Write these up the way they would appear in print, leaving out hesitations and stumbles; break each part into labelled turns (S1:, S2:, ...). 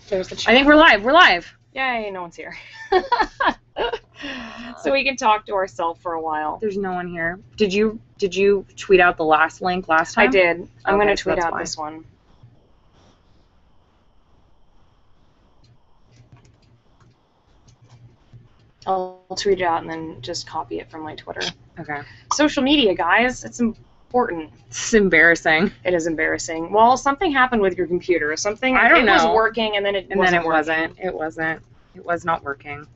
S1: There's the chat.
S2: I think we're live. We're live.
S1: Yay, no one's here. So we can talk to ourselves for a while.
S2: There's no one here. Did you tweet out the last link last time?
S1: I did. I'm
S2: Okay,
S1: going to
S2: so
S1: tweet
S2: that's
S1: out
S2: why.
S1: this one. I'll tweet it out and then just copy it from my Twitter.
S2: Okay.
S1: Social media, guys. It's important.
S2: It's embarrassing.
S1: It is embarrassing. Well, something happened with your computer. Something.
S2: I don't
S1: it was
S2: know.
S1: working and then it wasn't working.
S2: It wasn't. It was not working.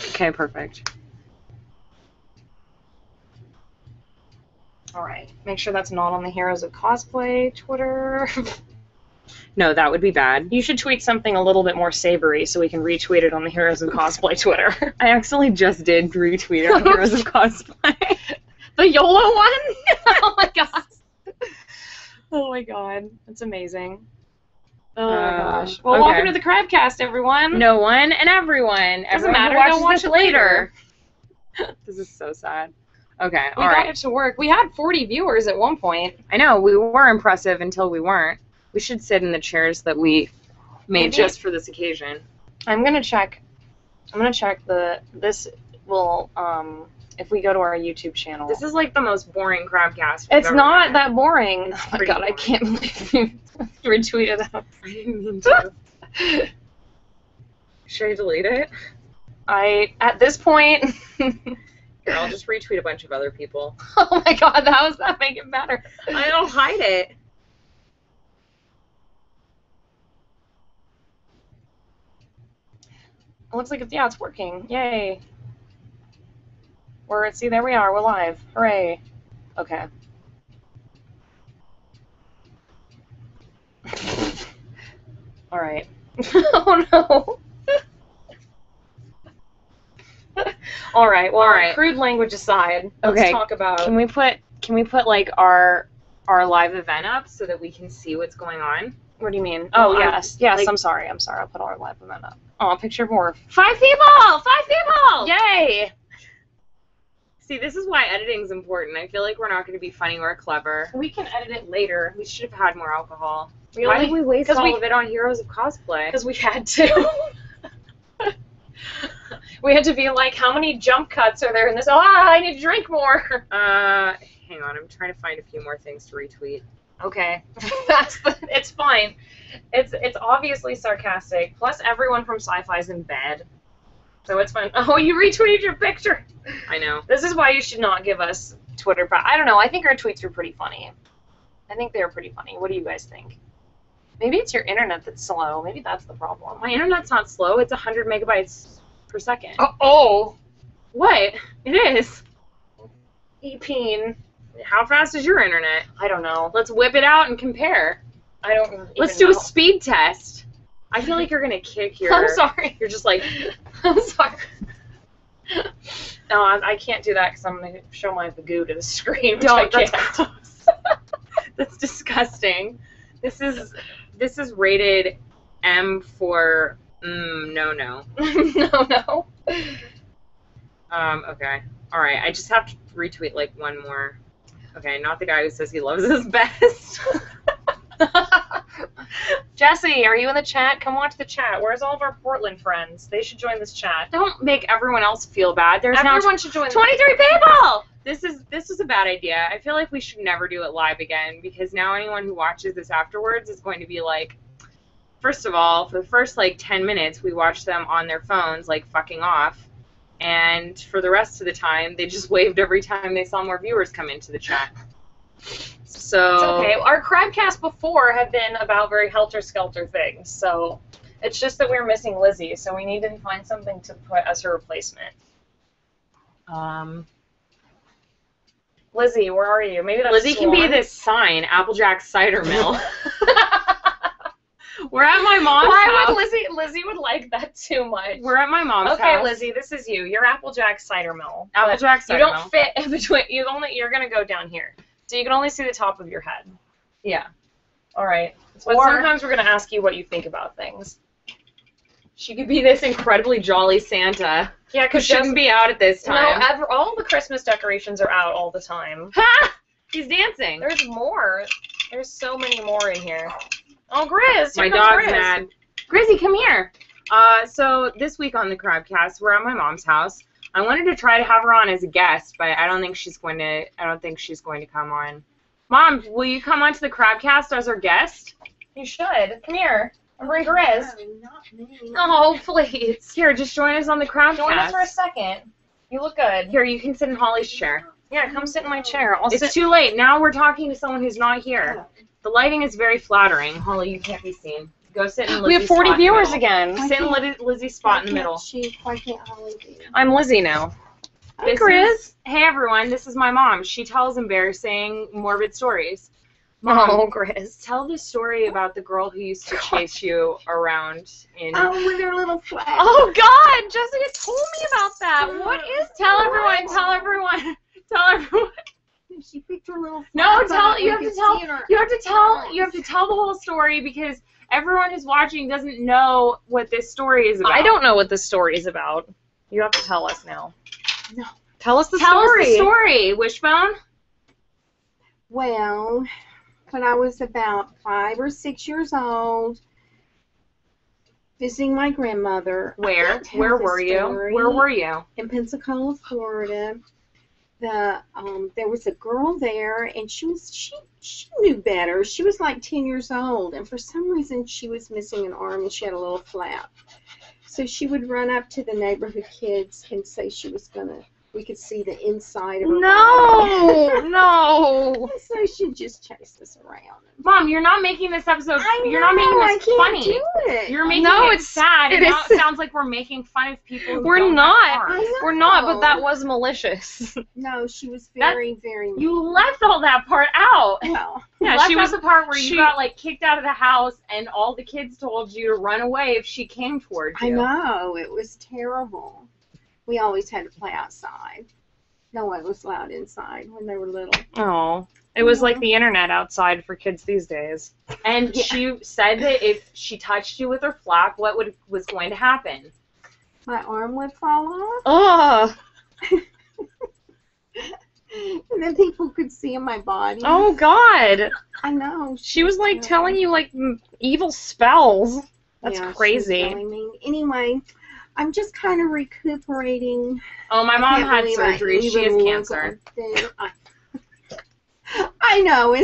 S2: Okay, perfect.
S1: All right. Make sure that's not on the Heroes of Cosplay Twitter.
S2: No, that would be bad.
S1: You should tweet something a little bit more savory so we can retweet it on the Heroes of Cosplay Twitter.
S2: I actually just did retweet it on Heroes of Cosplay.
S1: The YOLO one? Oh my god. Oh my god. That's amazing. Oh my gosh. Well,
S2: okay.
S1: welcome to the Crabcast, everyone.
S2: No one and everyone.
S1: Doesn't
S2: Everyone
S1: matter.
S2: who watches
S1: Go watch
S2: this
S1: it later.
S2: This is so sad. Okay,
S1: We
S2: all
S1: got
S2: right.
S1: it to work. We had 40 viewers at one point.
S2: I know, we were impressive until we weren't. We should sit in the chairs that we made
S1: Maybe-
S2: just for this occasion.
S1: I'm gonna check this will if we go to our YouTube channel.
S2: This is like the most boring Crabcast.
S1: It's not that boring.
S2: It's
S1: Oh my
S2: pretty
S1: god, I
S2: boring.
S1: can't believe you retweeted that.
S2: I didn't mean to. Should I delete it?
S1: At this point,
S2: Here, I'll just retweet a bunch of other people.
S1: oh my god, how does that make it better?
S2: I'll hide it.
S1: It looks like it's working. Yay. See, there we are. We're live. Hooray. Okay. All right. Oh no. All right. Well,
S2: All right.
S1: crude language aside, let's
S2: Okay,
S1: talk about.
S2: Can we put like our live event up so that we can see what's going on?
S1: What do you mean?
S2: Well,
S1: Oh, yes. Yes,
S2: like-
S1: I'm sorry. I'll put our live event up. Oh, picture of Morph.
S2: 5 people! 5 people!
S1: Yay!
S2: See, this is why editing's important. I feel like we're not going to be funny or clever.
S1: We can edit it later.
S2: We should have had more alcohol.
S1: We
S2: Why
S1: only-
S2: did we waste
S1: 'cause
S2: all
S1: we-
S2: of it on Heroes of Cosplay?
S1: Because we had to. We had to be like, how many jump cuts are there in this? I need to drink more.
S2: Hang on, I'm trying to find a few more things to retweet.
S1: Okay, it's fine. It's obviously sarcastic. Plus, everyone from Sci-Fi's in bed, so it's fine. Oh, you retweeted your picture.
S2: I know.
S1: This is why you should not give us Twitter. I don't know. I think our tweets are pretty funny. I think they're pretty funny. What do you guys think? Maybe it's your internet that's slow. Maybe that's the problem.
S2: My internet's not slow. It's 100 megabytes per second.
S1: Oh,
S2: What? It is.
S1: Epeen.
S2: How fast is your internet?
S1: I don't know.
S2: Let's whip it out and compare.
S1: I don't even
S2: Let's do a
S1: know.
S2: speed test. I feel like you're going to kick your...
S1: I'm sorry.
S2: You're just like...
S1: I'm sorry. No, I can't do that because I'm going to show my bagoo to the screen. Which I
S2: Don't. That's
S1: can't.
S2: gross. That's disgusting. This is rated M for no.
S1: No.
S2: Okay. All right. I just have to retweet like one more. Okay, not the guy who says he loves us best.
S1: Jesse, are you in the chat? Come watch the chat. Where's all of our Portland friends? They should join this chat.
S2: Don't make everyone else feel bad. There's
S1: Everyone
S2: now
S1: should join.
S2: 23 people. This is a bad idea. I feel like we should never do it live again because now anyone who watches this afterwards is going to be like, first of all, for the first like 10 minutes we watched them on their phones like fucking off, and for the rest of the time they just waved every time they saw more viewers come into the chat. So
S1: It's okay. Our Crabcast before have been about very helter-skelter things, so it's just that we're missing Lizzie, so we need to find something to put as her replacement. Lizzie, where are you? Maybe that's
S2: Lizzie can be
S1: Swan.
S2: this sign, Applejack Cider Mill. We're at my mom's
S1: Why
S2: house.
S1: would Lizzie would like that too much.
S2: We're at my mom's house.
S1: Okay, Lizzie, this is you. You're Applejack Cider Mill. but
S2: Applejack Cider
S1: You don't
S2: Mill.
S1: fit in between. You're gonna go down here, so you can only see the top of your head.
S2: Yeah.
S1: All right. But
S2: Or-
S1: sometimes we're going to ask you what you think about things.
S2: She could be this incredibly jolly Santa.
S1: Yeah,
S2: Who
S1: because
S2: shouldn't be out at this time.
S1: No, all the Christmas decorations are out all the time.
S2: Ha! He's dancing.
S1: There's more. There's so many more in here. Oh, Grizz!
S2: My
S1: Here comes
S2: dog's
S1: Grizz.
S2: mad. Grizzy, come here. So this week on the Crabcast, we're at my mom's house. I wanted to try to have her on as a guest, but I don't think she's going to come on. Mom, will you come onto the Crabcast as our guest?
S1: You should. Come here. And bring Grizz.
S3: Not me.
S1: Oh, please.
S2: Here, just join us on the Crabcast.
S1: Join us for a second. You look good.
S2: Here, you can sit in Holly's chair.
S1: Yeah, come sit in my chair.
S2: It's too late. Now we're talking to someone who's not here. The lighting is very flattering. Holly, you can't be seen. Go sit in Lizzie's
S1: We have 40
S2: spot in the
S1: viewers
S2: middle.
S1: again.
S2: Sit in Lizzie's spot in the middle.
S3: Why can't Holly be?
S1: I'm Lizzie now. Hey,
S2: This
S1: Grizz.
S2: Hey everyone, this is my mom. She tells embarrassing, morbid stories. Mom,
S1: Oh, Grizz.
S2: tell the story about the girl who used to chase you around in.
S3: Oh, with her little flag.
S1: Oh, God. Jessica told me about that. What is
S2: Tell everyone. Tell everyone. Tell everyone.
S3: She picked her little flag.
S2: No,
S3: up
S2: tell.
S3: and
S2: You have
S3: we
S2: to
S3: could
S2: tell.
S3: see her
S2: You have to tell. You have to
S3: eyes.
S2: tell the whole story because everyone who's watching doesn't know what this story is about.
S1: I don't know what this story is about. You have to tell us now.
S3: No.
S1: Tell us the
S2: Tell
S1: story.
S2: us the story, Wishbone.
S3: Well, when I was about 5 or 6 years old, visiting my grandmother
S2: Where?
S3: Tell
S2: Where
S3: the
S2: were you?
S3: story.
S2: Where were you?
S3: in Pensacola, Florida, there was a girl there, and she knew better. She was like 10 years old, and for some reason she was missing an arm and she had a little flap. So she would run up to the neighborhood kids and say we could see the inside of her
S1: No,
S3: body.
S1: no.
S3: And so she just chased us around.
S2: Mom, you're not making this episode. You're not making
S3: I
S2: this
S3: can't
S2: funny.
S3: do it.
S2: You're making
S1: No,
S2: it
S1: it's-
S2: sad.
S1: it
S2: and now
S1: is-
S2: it sounds like we're making fun of people. Who
S1: We're
S2: don't
S1: not.
S2: Have arms.
S3: I know.
S1: We're not, but that was malicious.
S3: No, she was
S2: That-
S3: very, very.
S2: You left all that part out.
S3: Well,
S1: Yeah,
S2: Left
S1: she
S2: out
S1: was.
S2: the part where you
S1: she-
S2: got like kicked out of the house, and all the kids told you to run away if she came towards
S3: I
S2: you.
S3: know, it was terrible. We always had to play outside. No one was allowed inside when they were little.
S1: Oh, it was like the internet outside for kids these days.
S2: And
S3: Yeah.
S2: she said that if she touched you with her flap, was going to happen?
S3: My arm would fall off,
S1: Ugh.
S3: and then people could see in my body.
S1: Oh, God.
S3: I know.
S1: She was like telling you like evil spells. That's
S3: Yeah, she was
S1: crazy.
S3: telling me. Anyway, I'm just kind of recuperating.
S2: Oh, my mom
S3: Can't
S2: had
S3: believe I
S2: surgery. She
S3: even
S2: has
S3: look
S2: cancer.
S3: like that. I know.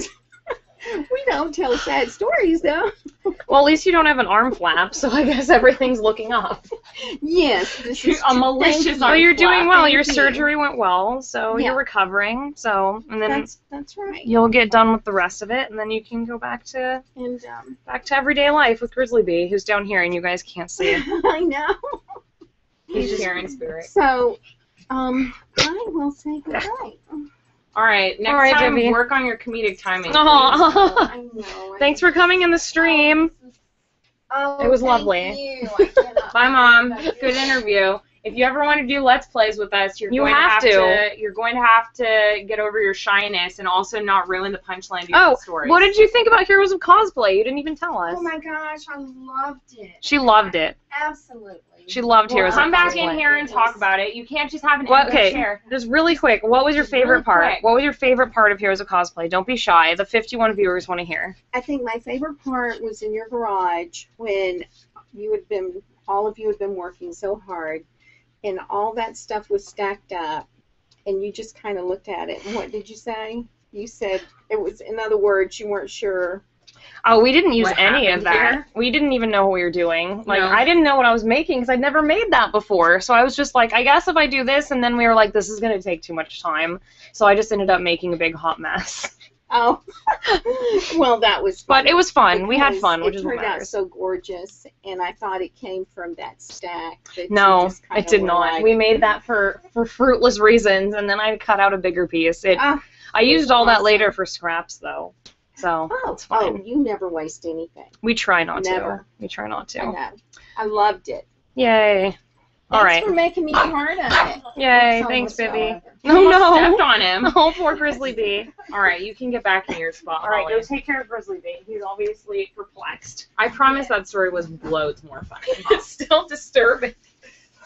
S3: We don't tell sad stories, though.
S1: Well, at least you don't have an arm flap, so I guess everything's looking up.
S3: Yes, this is
S2: A
S3: true.
S2: malicious
S3: Thank
S1: So
S2: arm
S3: you.
S1: you're doing well.
S3: Thank
S1: Your
S3: you.
S1: surgery went well, so
S3: Yeah.
S1: you're recovering. So and then
S3: That's right.
S1: you'll get done with the rest of it, and then you can go back to
S3: And
S1: everyday life with Grizzly Bee, who's down here, and you guys can't see it.
S3: I know.
S2: He's here in spirit.
S3: So, I will say goodnight.
S2: All right, next
S1: All right,
S2: time
S1: Debbie.
S2: work on your comedic timing. please.
S1: Aw.
S3: I know.
S1: Thanks for coming in the stream.
S3: Oh,
S1: It was
S3: thank
S1: lovely.
S3: you. I cannot
S2: Bye, Mom.
S3: believe
S2: Good
S3: that.
S2: interview. If you ever want to do Let's Plays with us,
S1: You
S2: going
S1: have
S2: to
S1: to.
S2: You're going to have to get over your shyness and also not ruin the punchline of your
S1: Oh,
S2: stories.
S1: what did you think about Heroes of Cosplay? You didn't even tell us.
S3: Oh my gosh, I loved it.
S1: She loved it.
S3: Absolutely.
S1: She loved
S2: Well,
S1: Heroes
S2: come
S1: of
S2: back
S1: Cosplay.
S2: in here and talk about it. You can't just have an
S1: Well,
S2: empty
S1: okay,
S2: chair.
S1: just really quick. What was your
S2: Just
S1: favorite
S2: really
S1: part?
S2: quick.
S1: What was your favorite part of Heroes of Cosplay? Don't be shy. The 51 viewers want to hear.
S3: I think my favorite part was in your garage when all of you had been working so hard, and all that stuff was stacked up, and you just kind of looked at it. And what did you say? You said it was, in other words, you weren't sure.
S1: Oh, we didn't use
S2: What
S1: any of
S2: happened
S1: that.
S2: here?
S1: We didn't even know what we were doing. Like,
S2: No.
S1: I didn't know what I was making because I'd never made that before. So I was just like, I guess if I do this, and then we were like, this is going to take too much time. So I just ended up making a big hot mess.
S3: Oh, well, that was fun.
S1: But it was fun. We had
S3: because
S1: fun, which is
S3: it
S1: what
S3: turned out
S1: matters.
S3: so gorgeous, and I thought it came from that stack. That
S1: No,
S3: you just kinda
S1: it did
S3: were
S1: not.
S3: like,
S1: We made that for fruitless reasons, and then I cut out a bigger piece.
S3: Ah,
S1: I used all that
S3: awesome.
S1: later for scraps, though. So it's fine.
S3: you never waste anything.
S1: We try not to.
S3: Never.
S1: We try not
S3: I
S1: to.
S3: know. I loved it.
S1: Yay. All right.
S3: Thanks for making me part of it.
S1: Yay,
S3: It's
S1: thanks,
S3: almost
S1: Bibby.
S3: over.
S1: No,
S2: Stepped
S1: no.
S2: on him.
S1: Oh, poor Grizzly Bee.
S2: All right, you can get back in your spot,
S1: All right,
S2: Holly.
S1: go take care of Grizzly Bee. He's obviously perplexed.
S2: I promise that story was loads more funny.
S1: It's still disturbing.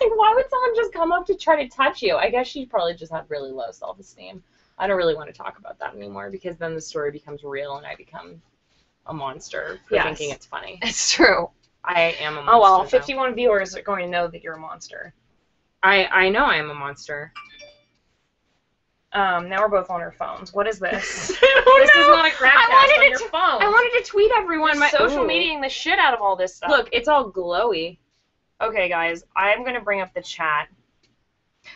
S2: Like, why would someone just come up to try to touch you? I guess she probably just had really low self-esteem. I don't really want to talk about that anymore because then the story becomes real and I become a monster for
S1: Yes.
S2: thinking it's funny.
S1: It's true.
S2: I am a monster.
S1: Oh well,
S2: though.
S1: 51 viewers are going to know that you're a monster.
S2: I know I am a monster.
S1: Now we're both on our phones. What is this?
S2: Oh,
S1: This
S2: no.
S1: is not a Crabcast on your phone.
S2: I wanted to tweet everyone.
S1: You're social
S2: Ooh.
S1: mediaing the shit out of all this stuff.
S2: Look, it's all glowy.
S1: Okay, guys, I'm gonna bring up the chat.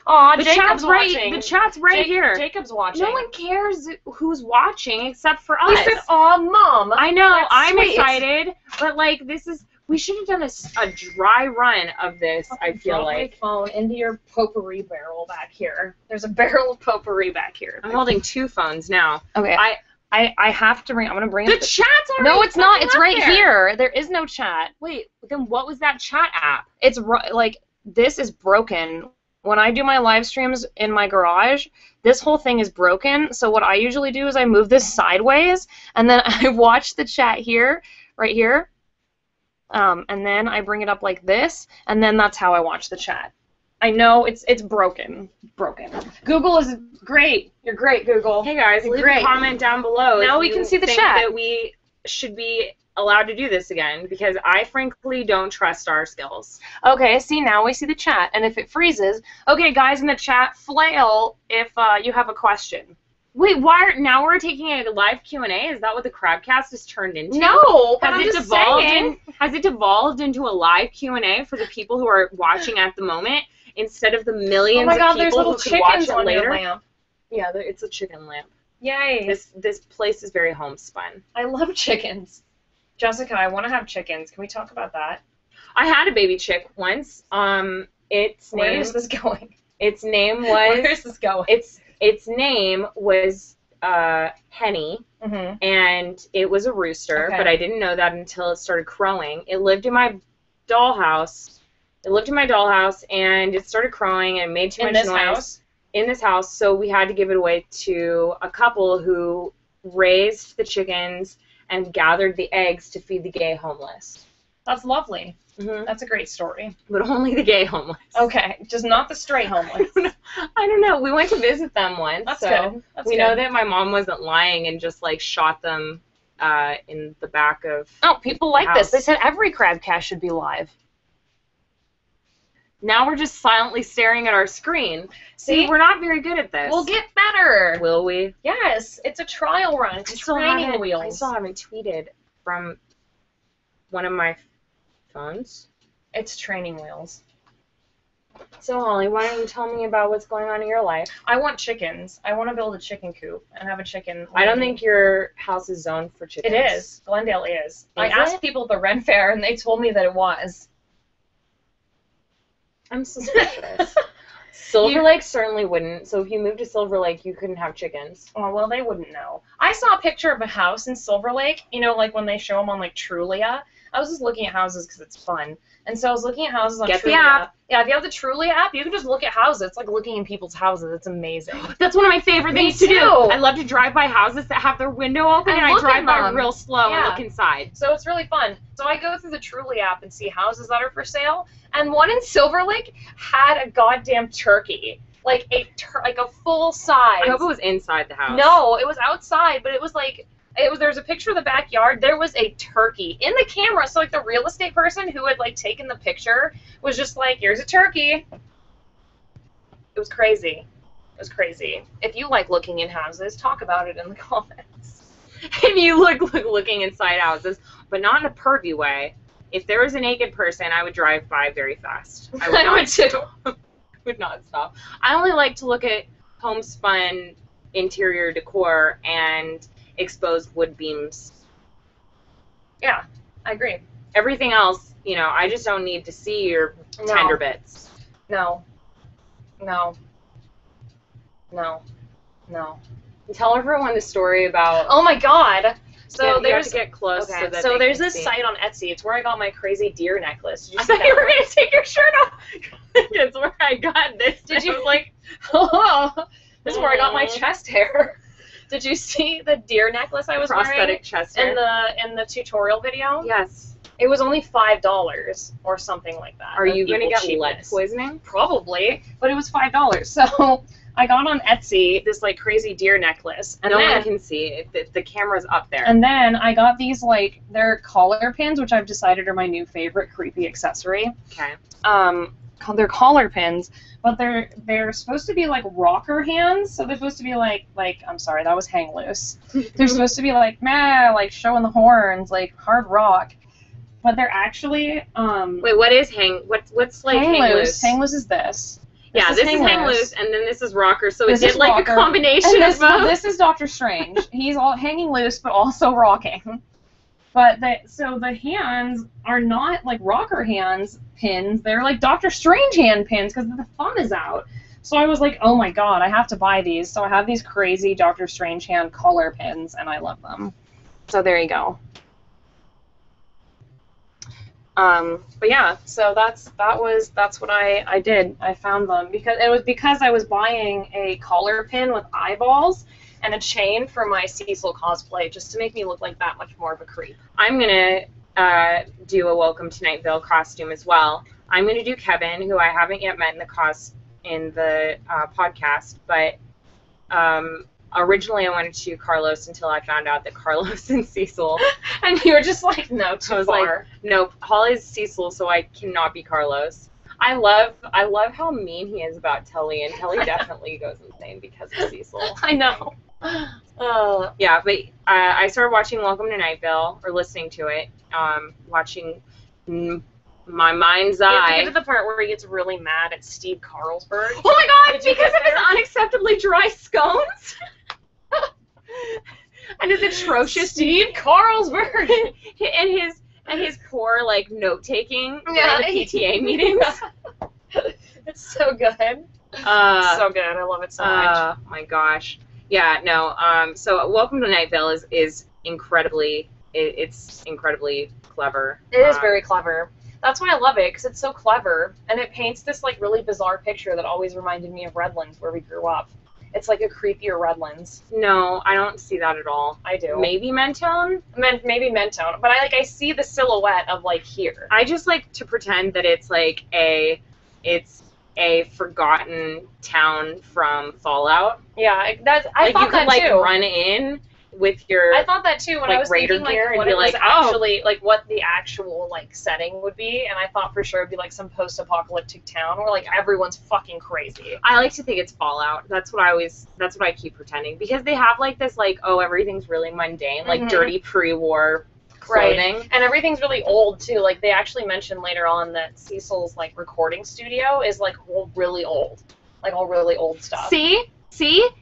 S1: Aw,
S2: The
S1: Jacob's
S2: chat's right.
S1: watching.
S2: The chat's right here.
S1: Jacob's watching.
S2: No one cares who's watching except for us.
S1: He said, "Aw, Mom."
S2: I know.
S1: That's
S2: I'm
S1: sweet.
S2: excited, but like this is. We should have done a dry run of this. I feel
S1: Drop
S2: like
S1: my phone into your potpourri barrel back here. There's a barrel of potpourri back here.
S2: I'm holding two phones now.
S1: Okay. I have to bring. I'm gonna bring
S2: The
S1: up the
S2: chat's already.
S1: No, it's not.
S2: fucking
S1: It's
S2: up
S1: right
S2: there.
S1: here. There is no chat.
S2: Wait, then what was that chat app?
S1: It's like this is broken. When I do my live streams in my garage, this whole thing is broken. So what I usually do is I move this sideways, and then I watch the chat here, right here, and then I bring it up like this, and then that's how I watch the chat. I know it's broken. Google is great. You're great, Google.
S2: Hey guys, leave
S1: Great.
S2: a comment down below.
S1: Now
S2: if
S1: we
S2: you
S1: can see the
S2: think
S1: chat.
S2: That we should be allowed to do this again because I frankly don't trust our skills.
S1: Okay, see, now we see the chat, and if it freezes, okay, guys in the chat, flail if you have a question.
S2: Wait, now we're taking a live Q&A? Is that what the Crabcast has turned into?
S1: No, but
S2: Has
S1: I'm
S2: it
S1: just
S2: devolved
S1: saying.
S2: has it devolved into a live Q&A for the people who are watching at the moment instead of the millions
S1: Oh my God,
S2: of
S1: there's
S2: people
S1: little
S2: who could watch
S1: chickens
S2: it
S1: on your
S2: later?
S1: lamp.
S2: Yeah, it's a chicken lamp.
S1: Yay.
S2: This place is very homespun.
S1: I love chickens. Jessica, I want to have chickens. Can we talk about that?
S2: I had a baby chick once. Its
S1: Where
S2: name
S1: is this going?
S2: its name
S1: Where
S2: was
S1: is this going?
S2: its name was Henny,
S1: Mm-hmm.
S2: and it was a rooster,
S1: Okay.
S2: but I didn't know that until it started crowing. It lived in my dollhouse. And it started crowing and made too
S1: In
S2: much
S1: this
S2: noise
S1: house?
S2: in this house, so we had to give it away to a couple who raised the chickens and gathered the eggs to feed the gay homeless.
S1: That's lovely.
S2: Mm-hmm.
S1: That's a great story.
S2: But only the gay homeless.
S1: Okay, just not the straight homeless.
S2: I don't know. We went to visit them once,
S1: That's
S2: so
S1: good. That's
S2: we
S1: good.
S2: know that my mom wasn't lying and just like shot them in the back of.
S1: Oh, people like
S2: house.
S1: this. They said every Crabcast should be live.
S2: Now we're just silently staring at our screen.
S1: See,
S2: we're not very good at this.
S1: we'll get better.
S2: Will we?
S1: Yes, it's a trial run. It's training wheels.
S2: I still haven't tweeted from one of my phones.
S1: It's training wheels.
S2: So Holly, why don't you tell me about what's going on in your life?
S1: I want chickens. I want to build a chicken coop and have a chicken.
S2: I don't
S1: landing.
S2: think your house is zoned for chickens.
S1: It is. Glendale is. I
S2: Is
S1: asked
S2: it?
S1: people at the rent fair, and they told me that it was.
S2: I'm suspicious. Silver Lake certainly wouldn't. So if you moved to Silver Lake, you couldn't have chickens.
S1: Oh, well, they wouldn't know. I saw a picture of a house in Silver Lake, you know, like when they show them on, like, Trulia. I was just looking at houses because it's fun. And so I was looking at houses on
S2: Get the
S1: Trulia.
S2: app.
S1: Yeah, if you have the Trulia app, you can just look at houses. It's like looking in people's houses. It's amazing.
S2: That's one of my favorite
S1: Me
S2: things to do.
S1: too.
S2: I love to drive by houses that have their window open
S1: And
S2: and I
S1: look
S2: drive
S1: in
S2: by
S1: them.
S2: real slow
S1: Yeah.
S2: and look inside.
S1: So it's really fun. So I go through the Trulia app and see houses that are for sale. And one in Silver Lake had a goddamn turkey. Like a full size.
S2: I hope it was inside the house.
S1: No, it was outside, but it was like there was a picture of the backyard. There was a turkey in the camera. So like the real estate person who had like taken the picture was just like, "Here's a turkey." It was crazy. It was crazy. If you like looking in houses, talk about it in the comments.
S2: If you looking inside houses, but not in a pervy way. If there was a naked person, I would drive by very fast. I would
S1: I
S2: not
S1: would too.
S2: stop. Would not stop. I only like to look at homespun interior decor and exposed wood beams.
S1: Yeah, I agree.
S2: Everything else, you know, I just don't need to see your
S1: No.
S2: tender bits.
S1: No. No. No. No.
S2: Tell everyone the story about.
S1: Oh my God. So
S2: You have
S1: there's
S2: get close
S1: Okay,
S2: so that
S1: so
S2: they
S1: there's
S2: can
S1: this
S2: see.
S1: site on Etsy. It's where I got my crazy deer necklace. Did you
S2: I
S1: see
S2: thought you
S1: that?
S2: were going to take your shirt off. That's where I got this.
S1: Did
S2: I
S1: you-
S2: was like,
S1: Oh, this is where I got my
S2: Aw.
S1: chest hair. Did you see the deer necklace I was wearing
S2: prosthetic chest hair?
S1: in the tutorial video?
S2: Yes.
S1: It was only $5 or something like that.
S2: Are you
S1: going to
S2: get lead poisoning?
S1: Probably, but it was $5. So I got on Etsy this like crazy deer necklace, and
S2: No
S1: then
S2: one can see it. The camera's up there.
S1: and then I got these like they're collar pins, which I've decided are my new favorite creepy accessory.
S2: Okay.
S1: They're collar pins, but they're supposed to be like rocker hands. So they're supposed to be like I'm sorry, that was hang loose. They're supposed to be like like showing the horns, like hard rock. But they're actually
S2: Wait, what is what's like hang loose?
S1: Hang loose is this.
S2: Yeah, this is hang loose, and then this is rocker. So
S1: This
S2: it
S1: is
S2: did like
S1: rocker.
S2: a combination
S1: And
S2: of both.
S1: this is Doctor Strange. He's all hanging loose, but also rocking. But so the hands are not like rocker hands pins. They're like Doctor Strange hand pins because the thumb is out. So I was like, oh my god, I have to buy these. So I have these crazy Doctor Strange hand collar pins, and I love them. So there you go. But yeah, so that's what I did. I found them because I was buying a collar pin with eyeballs and a chain for my Cecil cosplay, just to make me look like that much more of a creep.
S2: I'm gonna do a Welcome to Night Vale costume as well. I'm gonna do Kevin, who I haven't yet met in the podcast, but originally I wanted to do Carlos until I found out that Carlos and Cecil.
S1: And you were just like, no, too
S2: I was
S1: far.
S2: like, nope, Holly's Cecil, so I cannot be Carlos. I love how mean he is about Telly, and Telly definitely goes insane because of Cecil.
S1: I know.
S2: Yeah, but I started watching Welcome to Night Vale, or listening to it, watching my mind's
S1: You have to
S2: eye.
S1: get to the part where he gets really mad at Steve Carlsberg.
S2: Oh my god,
S1: Did you
S2: because
S1: get
S2: of his
S1: there?
S2: unacceptably dry scones? And his atrocious
S1: Steve Carlsberg.
S2: and his poor like note taking
S1: Yeah.
S2: during the PTA meetings.
S1: It's so good. So good. I love it so much.
S2: My gosh. Yeah, no. So Welcome to Night Vale is incredibly it's incredibly clever.
S1: It is very clever. That's why I love it, because it's so clever, and it paints this like really bizarre picture that always reminded me of Redlands, where we grew up. It's like a creepier Redlands.
S2: No, I don't see that at all.
S1: I do.
S2: Maybe Mentone?
S1: Maybe Mentone, but I see the silhouette of like here.
S2: I just like to pretend that it's like it's a forgotten town from Fallout.
S1: Yeah, I
S2: Like
S1: thought
S2: you could
S1: that
S2: like
S1: too.
S2: run in with your
S1: I thought that too when
S2: like,
S1: I was
S2: Raider
S1: thinking
S2: gear
S1: like
S2: and
S1: what
S2: be
S1: it was
S2: like, oh.
S1: actually like what the actual like setting would be, and I thought for sure it'd be like some post-apocalyptic town where like everyone's fucking crazy.
S2: I like to think it's Fallout. That's what I keep pretending, because they have like this like, oh, everything's really mundane, like
S1: Mhm.
S2: dirty pre-war clothing.
S1: Right. And everything's really old too. Like they actually mentioned later on that Cecil's like recording studio is like all really old. Like all really old stuff.
S2: See?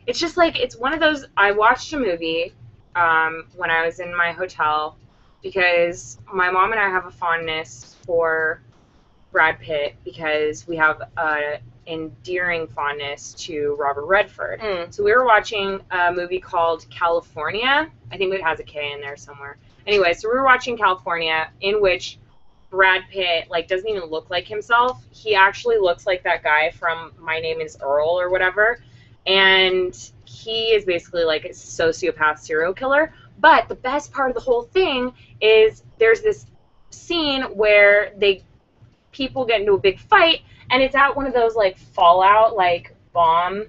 S2: It's just like, it's one of those, I watched a movie when I was in my hotel, because my mom and I have a fondness for Brad Pitt, because we have an endearing fondness to Robert Redford.
S1: Mm.
S2: So we were watching a movie called California. I think it has a K in there somewhere. Anyway, so we were watching California, in which Brad Pitt like doesn't even look like himself. He actually looks like that guy from My Name is Earl or whatever. And he is basically like a sociopath serial killer. But the best part of the whole thing is there's this scene where people get into a big fight, and it's at one of those like Fallout like bomb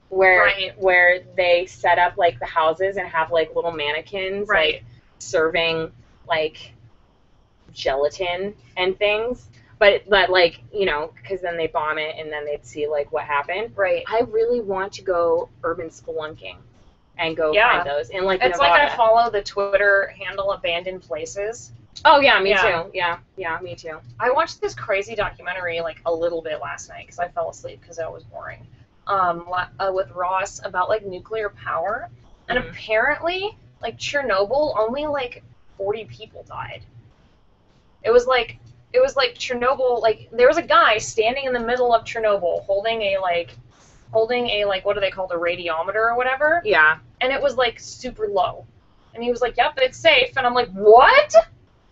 S2: where they set up like the houses and have like little mannequins like serving like gelatin and things. But like, you know, because then they bomb it and then they'd see like what happened.
S1: Right.
S2: I really want to go urban spelunking and go
S1: Yeah.
S2: find those in like
S1: It's
S2: Nevada.
S1: like I follow the Twitter handle Abandoned Places.
S2: Oh yeah, me
S1: Yeah.
S2: too. Yeah, me too.
S1: I watched this crazy documentary like a little bit last night because I fell asleep because it was boring. With Ross about like nuclear power, and
S2: Mhm.
S1: apparently like Chernobyl, only like 40 people died. It was like Chernobyl, like there was a guy standing in the middle of Chernobyl holding a what do they call, a radiometer or whatever,
S2: Yeah.
S1: and it was like super low. And he was like, yep, it's safe. And I'm like, what?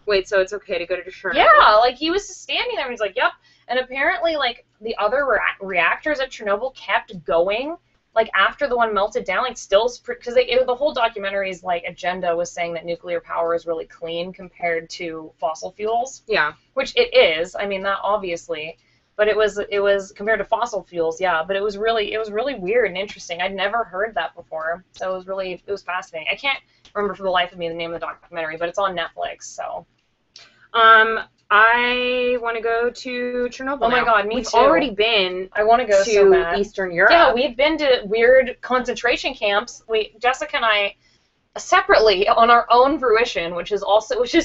S2: Wait, so it's okay to go to Chernobyl?
S1: Yeah, like, he was just standing there and he's like, yep. And apparently, like, the other reactors at Chernobyl kept going, like, after the one melted down, like, still, because the whole documentary's, like, agenda was saying that nuclear power is really clean compared to fossil fuels.
S2: Yeah.
S1: Which it is. I mean, that obviously. But it was compared to fossil fuels, yeah. But it was really weird and interesting. I'd never heard that before, so it was fascinating. I can't remember for the life of me the name of the documentary, but it's on Netflix. So,
S2: I want to go to Chernobyl.
S1: Oh my
S2: now.
S1: God, me
S2: We've
S1: too.
S2: already been.
S1: I want to go
S2: to
S1: so bad.
S2: Eastern Europe.
S1: Yeah, we've been to weird concentration camps. Jessica and I, separately on our own fruition, which is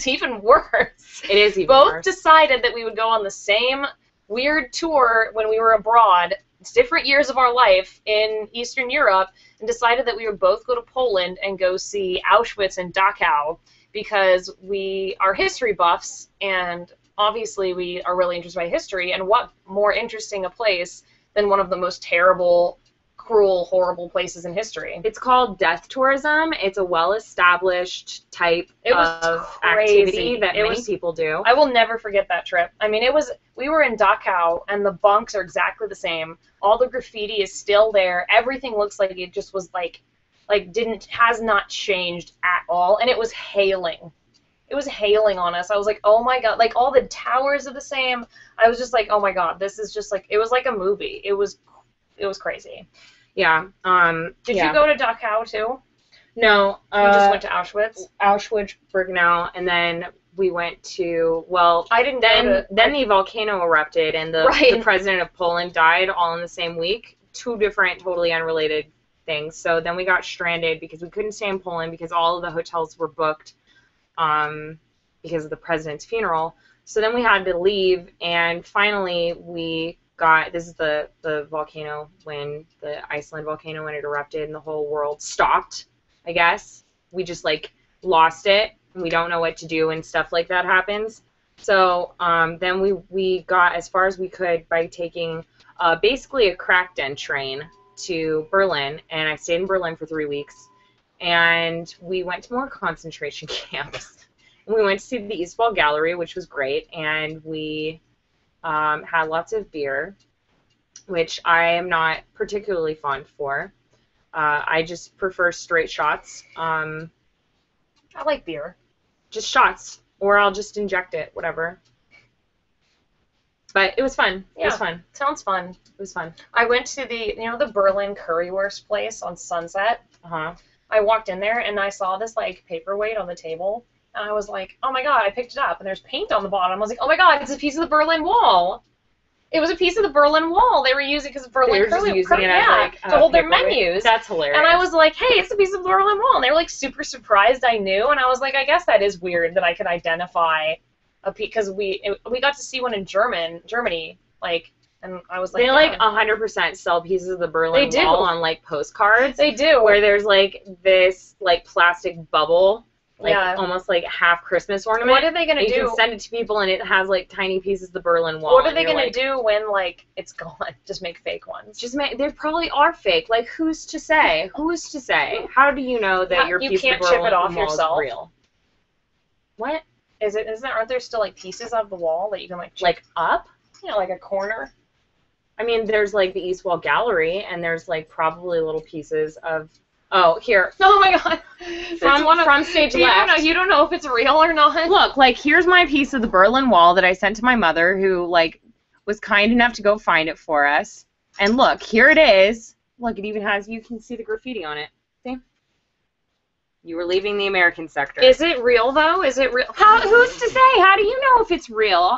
S1: even worse.
S2: It is even
S1: both
S2: worse.
S1: decided that we would go on the same weird tour when we were abroad. It's different years of our life in Eastern Europe, and decided that we would both go to Poland and go see Auschwitz and Dachau because we are history buffs, and obviously we are really interested by history, and what more interesting a place than one of the most terrible, cruel, horrible places in history.
S2: It's called death tourism. It's a well-established type of
S1: crazy.
S2: activity that many people do.
S1: I will never forget that trip. I mean, we were in Dachau, and the bunks are exactly the same. All the graffiti is still there. Everything looks like it just was has not changed at all, and it was hailing. It was hailing on us. I was like, oh my God, like all the towers are the same. I was just like, oh my God, this is just like, it was like a movie. It was crazy.
S2: Yeah.
S1: Did you go to Dachau too?
S2: No.
S1: You just went to Auschwitz?
S2: Auschwitz, Birkenau, and then we went to,
S1: I didn't
S2: then the volcano erupted, and the president of Poland died all in the same week. Two different, totally unrelated things. So then we got stranded because we couldn't stay in Poland because all of the hotels were booked because of the president's funeral. So then we had to leave, and finally this is the volcano, when the Iceland volcano, when it erupted and the whole world stopped, I guess. We just, like, lost it, and we don't know what to do, and stuff like that happens. So then we got as far as we could by taking basically a crack-den train to Berlin, and I stayed in Berlin for 3 weeks, and we went to more concentration camps. And we went to see the East Wall Gallery, which was great, and we had lots of beer, which I am not particularly fond for. I just prefer straight shots.
S1: I like beer.
S2: Just shots, or I'll just inject it, whatever. But it was fun.
S1: Yeah,
S2: it was fun.
S1: Sounds fun.
S2: It was fun.
S1: I went to the Berlin currywurst place on Sunset.
S2: Uh-huh.
S1: I walked in there, and I saw this, like, paperweight on the table. And I was like, oh my God, I picked it up, and there's paint on the bottom. I was like, oh my God, it's a piece of the Berlin Wall. It was a piece of the Berlin Wall. They were using because Berlin
S2: to
S1: hold their menus.
S2: That's hilarious.
S1: And I was like, hey, it's a piece of the Berlin Wall. And they were like super surprised I knew. And I was like, I guess that is weird that I could identify a piece, because we got to see one in Germany, like. And I was like,
S2: they like 100% sell pieces of the Berlin Wall on, like, postcards.
S1: They do.
S2: Where there's, like, this, like, plastic bubble, like,
S1: yeah,
S2: almost like half Christmas ornament.
S1: What are they gonna do?
S2: You can send it to people, and it has, like, tiny pieces of the Berlin Wall.
S1: What are they gonna do when, like, it's gone? Just make fake ones.
S2: They probably are fake. Like, who's to say? Who's to say? How do you know that your piece of the Berlin Wall is real? What?
S1: Aren't there still, like, pieces of the wall that you can, like, chip?
S2: Like, up?
S1: Yeah, like a corner.
S2: I mean, there's, like, the East Wall Gallery, and there's, like, probably little pieces of... Oh, here.
S1: Oh, my God.
S2: From stage left.
S1: You don't know if it's real or not.
S2: Look, like, here's my piece of the Berlin Wall that I sent to my mother, who, like, was kind enough to go find it for us. And look, here it is. Look, it even has... You can see the graffiti on it. See? You were leaving the American sector.
S1: Is it real, though? Is it real?
S2: Who's to say? How do you know if it's real?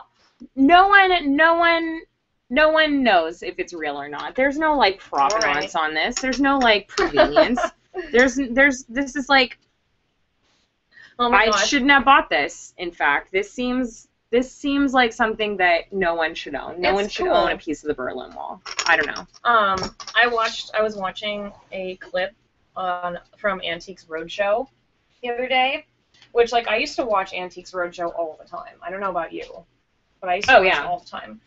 S2: No one knows if it's real or not. There's no, like, provenance on this. There's no, like, provenience. This is like,
S1: oh my
S2: I
S1: gosh.
S2: shouldn't have bought this. In fact, this seems like something that no one should own. No one should own a piece of the Berlin Wall. I don't know.
S1: I was watching a clip from Antiques Roadshow the other day, which, like, I used to watch Antiques Roadshow all the time. I don't know about you, but I used to watch it all the time.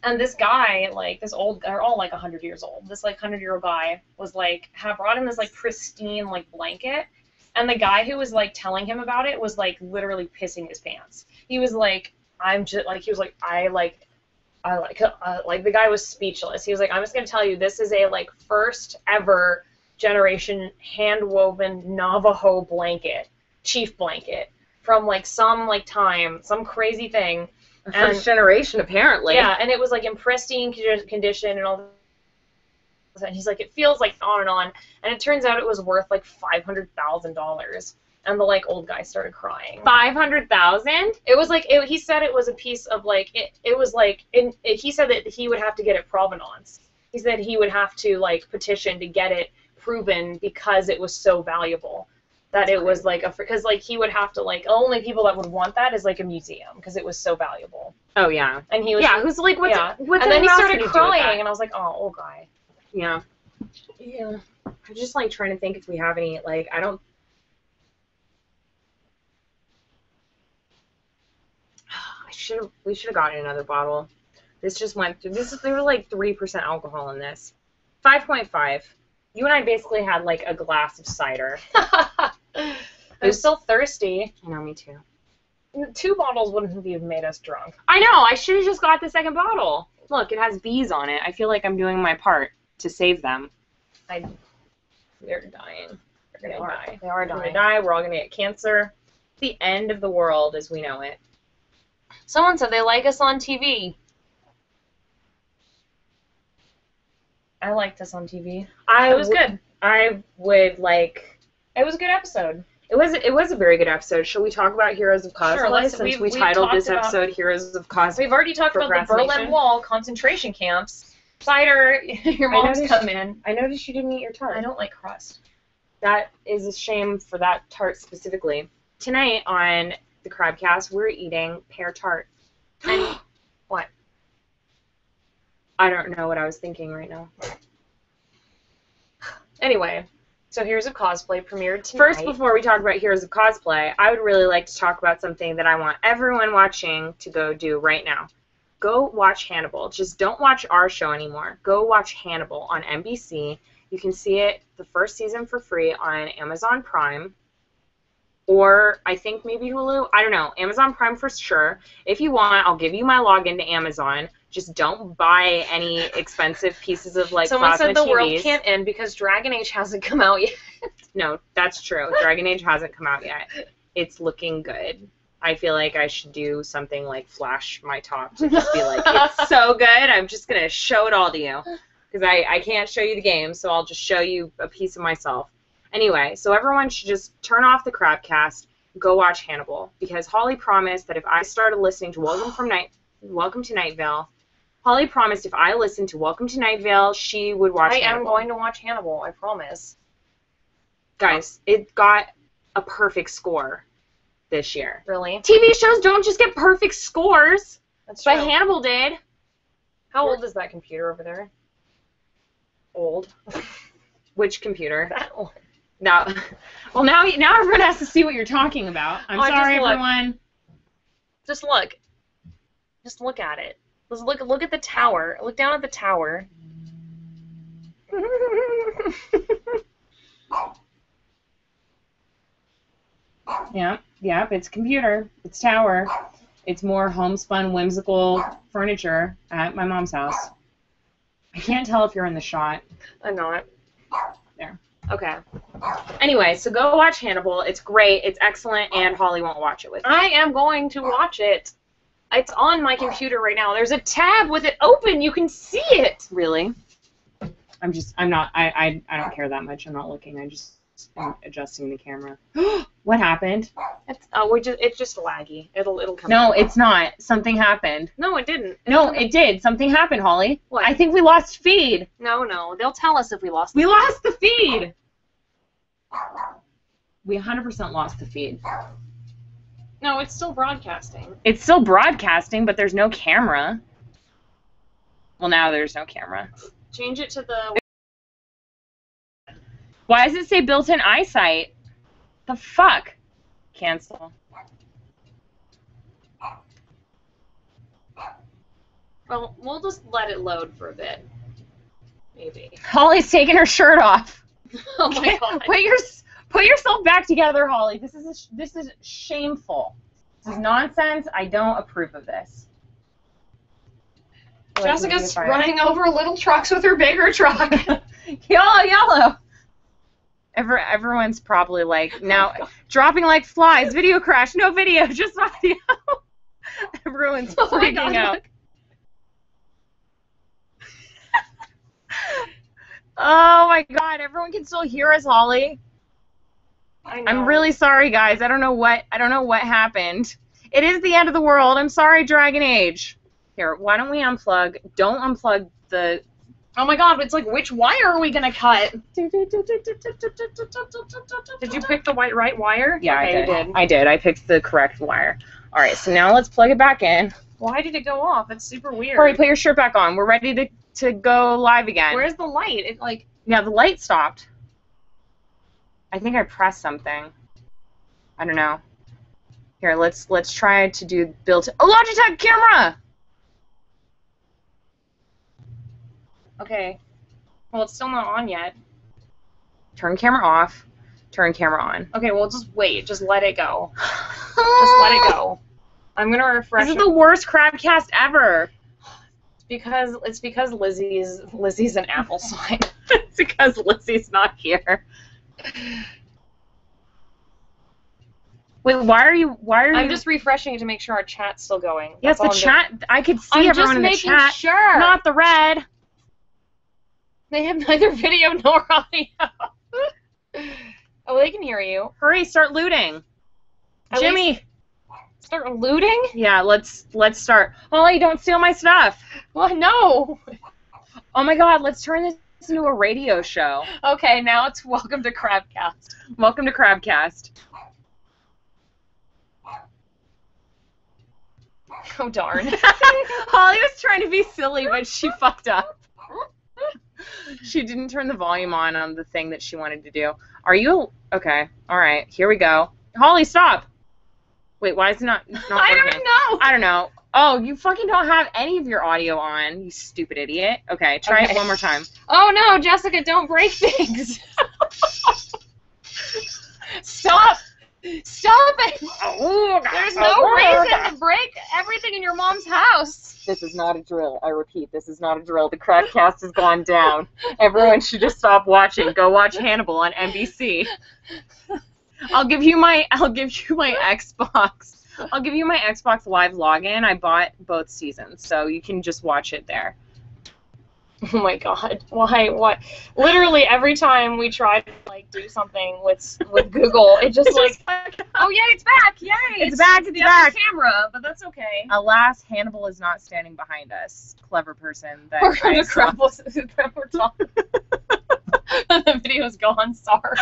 S1: And this guy, like, they're all, like, 100 years old. This, like, 100-year-old guy was, like, brought in this, like, pristine, like, blanket. And the guy who was like telling him about it was like literally pissing his pants. He was like, I'm just like, he was like, like the guy was speechless. He was like, I'm just gonna tell you, this is a like first ever generation hand woven Navajo blanket, chief blanket from like some like time, some crazy thing.
S2: First generation, apparently.
S1: Yeah, and it was like in pristine condition and all. And he's like, it feels like on and on. And it turns out it was worth like $500,000. And the like old guy started crying.
S2: 500,000?
S1: It was like he said it was a piece of like it was like he said that he would have to get it provenance. He said he would have to like petition to get it proven because it was so valuable. That it was like because like he would have to like only people that would want that is like a museum because it was so valuable.
S2: Oh yeah.
S1: And he was
S2: who's like what's
S1: and then he started crying and I was like, oh, old guy.
S2: Yeah. Yeah. I'm just like trying to think if we have any like I don't. We should have gotten another bottle. This just went through. There were like 3% alcohol in this. 5.5. You and I basically had like a glass of cider.
S1: I'm still thirsty.
S2: I know, me too.
S1: 2 bottles wouldn't have even made us drunk.
S2: I know. I should have just got the second bottle. Look, it has bees on it. I feel like I'm doing my part to save them.
S1: They're dying. They're gonna die.
S2: They are
S1: They're
S2: dying.
S1: gonna die. We're all gonna get cancer.
S2: The end of the world as we know it.
S1: Someone said they like us on TV. I liked us on TV. It was good.
S2: I would like.
S1: It was a good episode.
S2: It was a very good episode. Shall we talk about Heroes of Cosplay?
S1: Sure,
S2: since we titled this episode Heroes of Cosplay.
S1: We've already talked about the Berlin Wall concentration camps. Cider, your mom's come in.
S2: I noticed you didn't eat your tart.
S1: I don't like crust.
S2: That is a shame for that tart specifically. Tonight on the Crabcast, we're eating pear tart. And
S1: what?
S2: I don't know what I was thinking right now.
S1: Anyway, so Heroes of Cosplay premiered tonight.
S2: First, before we talk about Heroes of Cosplay, I would really like to talk about something that I want everyone watching to go do right now. Go watch Hannibal. Just don't watch our show anymore. Go watch Hannibal on NBC. You can see it, the first season, for free on Amazon Prime. Or I think maybe Hulu. I don't know. Amazon Prime for sure. If you want, I'll give you my login to Amazon. Just don't buy any expensive pieces of like
S1: Someone
S2: plasma
S1: said the
S2: TVs.
S1: world can't end because Dragon Age hasn't come out yet.
S2: No, that's true. Dragon Age hasn't come out yet. It's looking good. I feel like I should do something like flash my top to just be like, it's so good, I'm just going to show it all to you. Because I can't show you the game, so I'll just show you a piece of myself. Anyway, so everyone should just turn off the Crabcast, go watch Hannibal. Because Holly promised that if I started listening to Welcome to Night Vale, Holly promised if I listened to Welcome to Night Vale, she would watch Hannibal.
S1: I am going to watch Hannibal, I promise.
S2: Guys, it got a perfect score this year.
S1: Really?
S2: TV shows don't just get perfect scores.
S1: That's true.
S2: But Hannibal did.
S1: How old is that computer over there?
S2: Old. Which computer?
S1: That one.
S2: No. Well, now everyone has to see what you're talking about. I'm sorry, everyone.
S1: Just look. Just look at it. Let's look at the tower. Look down at the tower.
S2: Yeah, it's computer. It's tower. It's more homespun, whimsical furniture at my mom's house. I can't tell if you're in the shot.
S1: I'm not.
S2: There.
S1: Okay.
S2: Anyway, so go watch Hannibal. It's great. It's excellent, and Holly won't watch it with me.
S1: I am going to watch it. It's on my computer right now. There's a tab with it open. You can see it.
S2: Really? I'm not. I don't care that much. I'm not looking. I just am adjusting the camera. What happened?
S1: It's just laggy. It'll come.
S2: No, it's not. Something happened.
S1: No, it didn't.
S2: No, it did. Something happened, Holly.
S1: What?
S2: I think we lost feed.
S1: No. They'll tell us if we lost.
S2: We lost the feed. We 100% lost the feed.
S1: No, it's still broadcasting.
S2: It's still broadcasting, but there's no camera. Well, now there's no camera.
S1: Change it to the...
S2: Why does it say built-in eyesight? The fuck? Cancel.
S1: Well, we'll just let it load for a bit. Maybe.
S2: Holly's taking her shirt off.
S1: Oh my god.
S2: Put yourself back together, Holly. This is shameful. This is nonsense. I don't approve of this.
S1: Jessica's running over little trucks with her bigger truck.
S2: Yellow. Everyone's probably like, now, dropping like flies, video crash, no video, just audio. Everyone's freaking out. Oh my God, everyone can still hear us, Holly.
S1: I know.
S2: I'm really sorry, guys. I don't know what happened. It is the end of the world. I'm sorry, Dragon Age. Here, why don't we unplug? Don't unplug the...
S1: Oh my God, it's like, which wire are we gonna cut? Did you pick the right wire?
S2: Yeah,
S1: okay,
S2: I did. I did. I picked the correct wire. All right, so now let's plug it back in.
S1: Why did it go off? It's super weird.
S2: Hurry, put your shirt back on. We're ready to go live again.
S1: Where's the light? It like...
S2: Yeah, the light stopped. I think I pressed something. I don't know. Here, let's try to do build. Oh, Logitech camera.
S1: Okay. Well, it's still not on yet.
S2: Turn camera off. Turn camera on.
S1: Okay, well, just wait. Just let it go. Just let it go. I'm gonna refresh.
S2: This is the worst Crabcast ever.
S1: It's because Lizzie's an apple sign.
S2: It's because Lizzie's not here. Wait, why are you?
S1: I'm just refreshing it to make sure our chat's still going.
S2: Yes, the chat. I could see everyone in the chat.
S1: I'm just making sure.
S2: Not the red.
S1: They have neither video nor audio. Oh, they can hear you.
S2: Hurry, start looting. Jimmy.
S1: Start looting?
S2: Yeah, let's start. Holly, don't steal my stuff.
S1: Well, no.
S2: Oh my God, let's turn this into a radio show.
S1: Okay, now it's welcome to Crabcast.
S2: Welcome to Crabcast.
S1: Oh, darn.
S2: Holly was trying to be silly, but she fucked up. She didn't turn the volume on the thing that she wanted to do. Are you... Okay, all right, here we go. Holly, stop. Wait, why is it not working?
S1: I don't know.
S2: I don't know. Oh, you fucking don't have any of your audio on, you stupid idiot. Okay, try it one more time.
S1: Oh, no, Jessica, don't break things. Stop. Stop it! There's no reason to break everything in your mom's house.
S2: This is not a drill. I repeat, this is not a drill. The Crabcast has gone down. Everyone should just stop watching. Go watch Hannibal on NBC. I'll give you my Xbox. I'll give you my Xbox Live login. I bought both seasons, so you can just watch it there.
S1: Oh my God! Why? What? Literally every time we try to like do something with Google, it just like, oh yeah, it's back! Yay!
S2: It's back! It's back!
S1: Camera, but that's okay.
S2: Alas, Hannibal is not standing behind us. Clever person. That
S1: The crap was that we're talking. The video's gone. Sorry.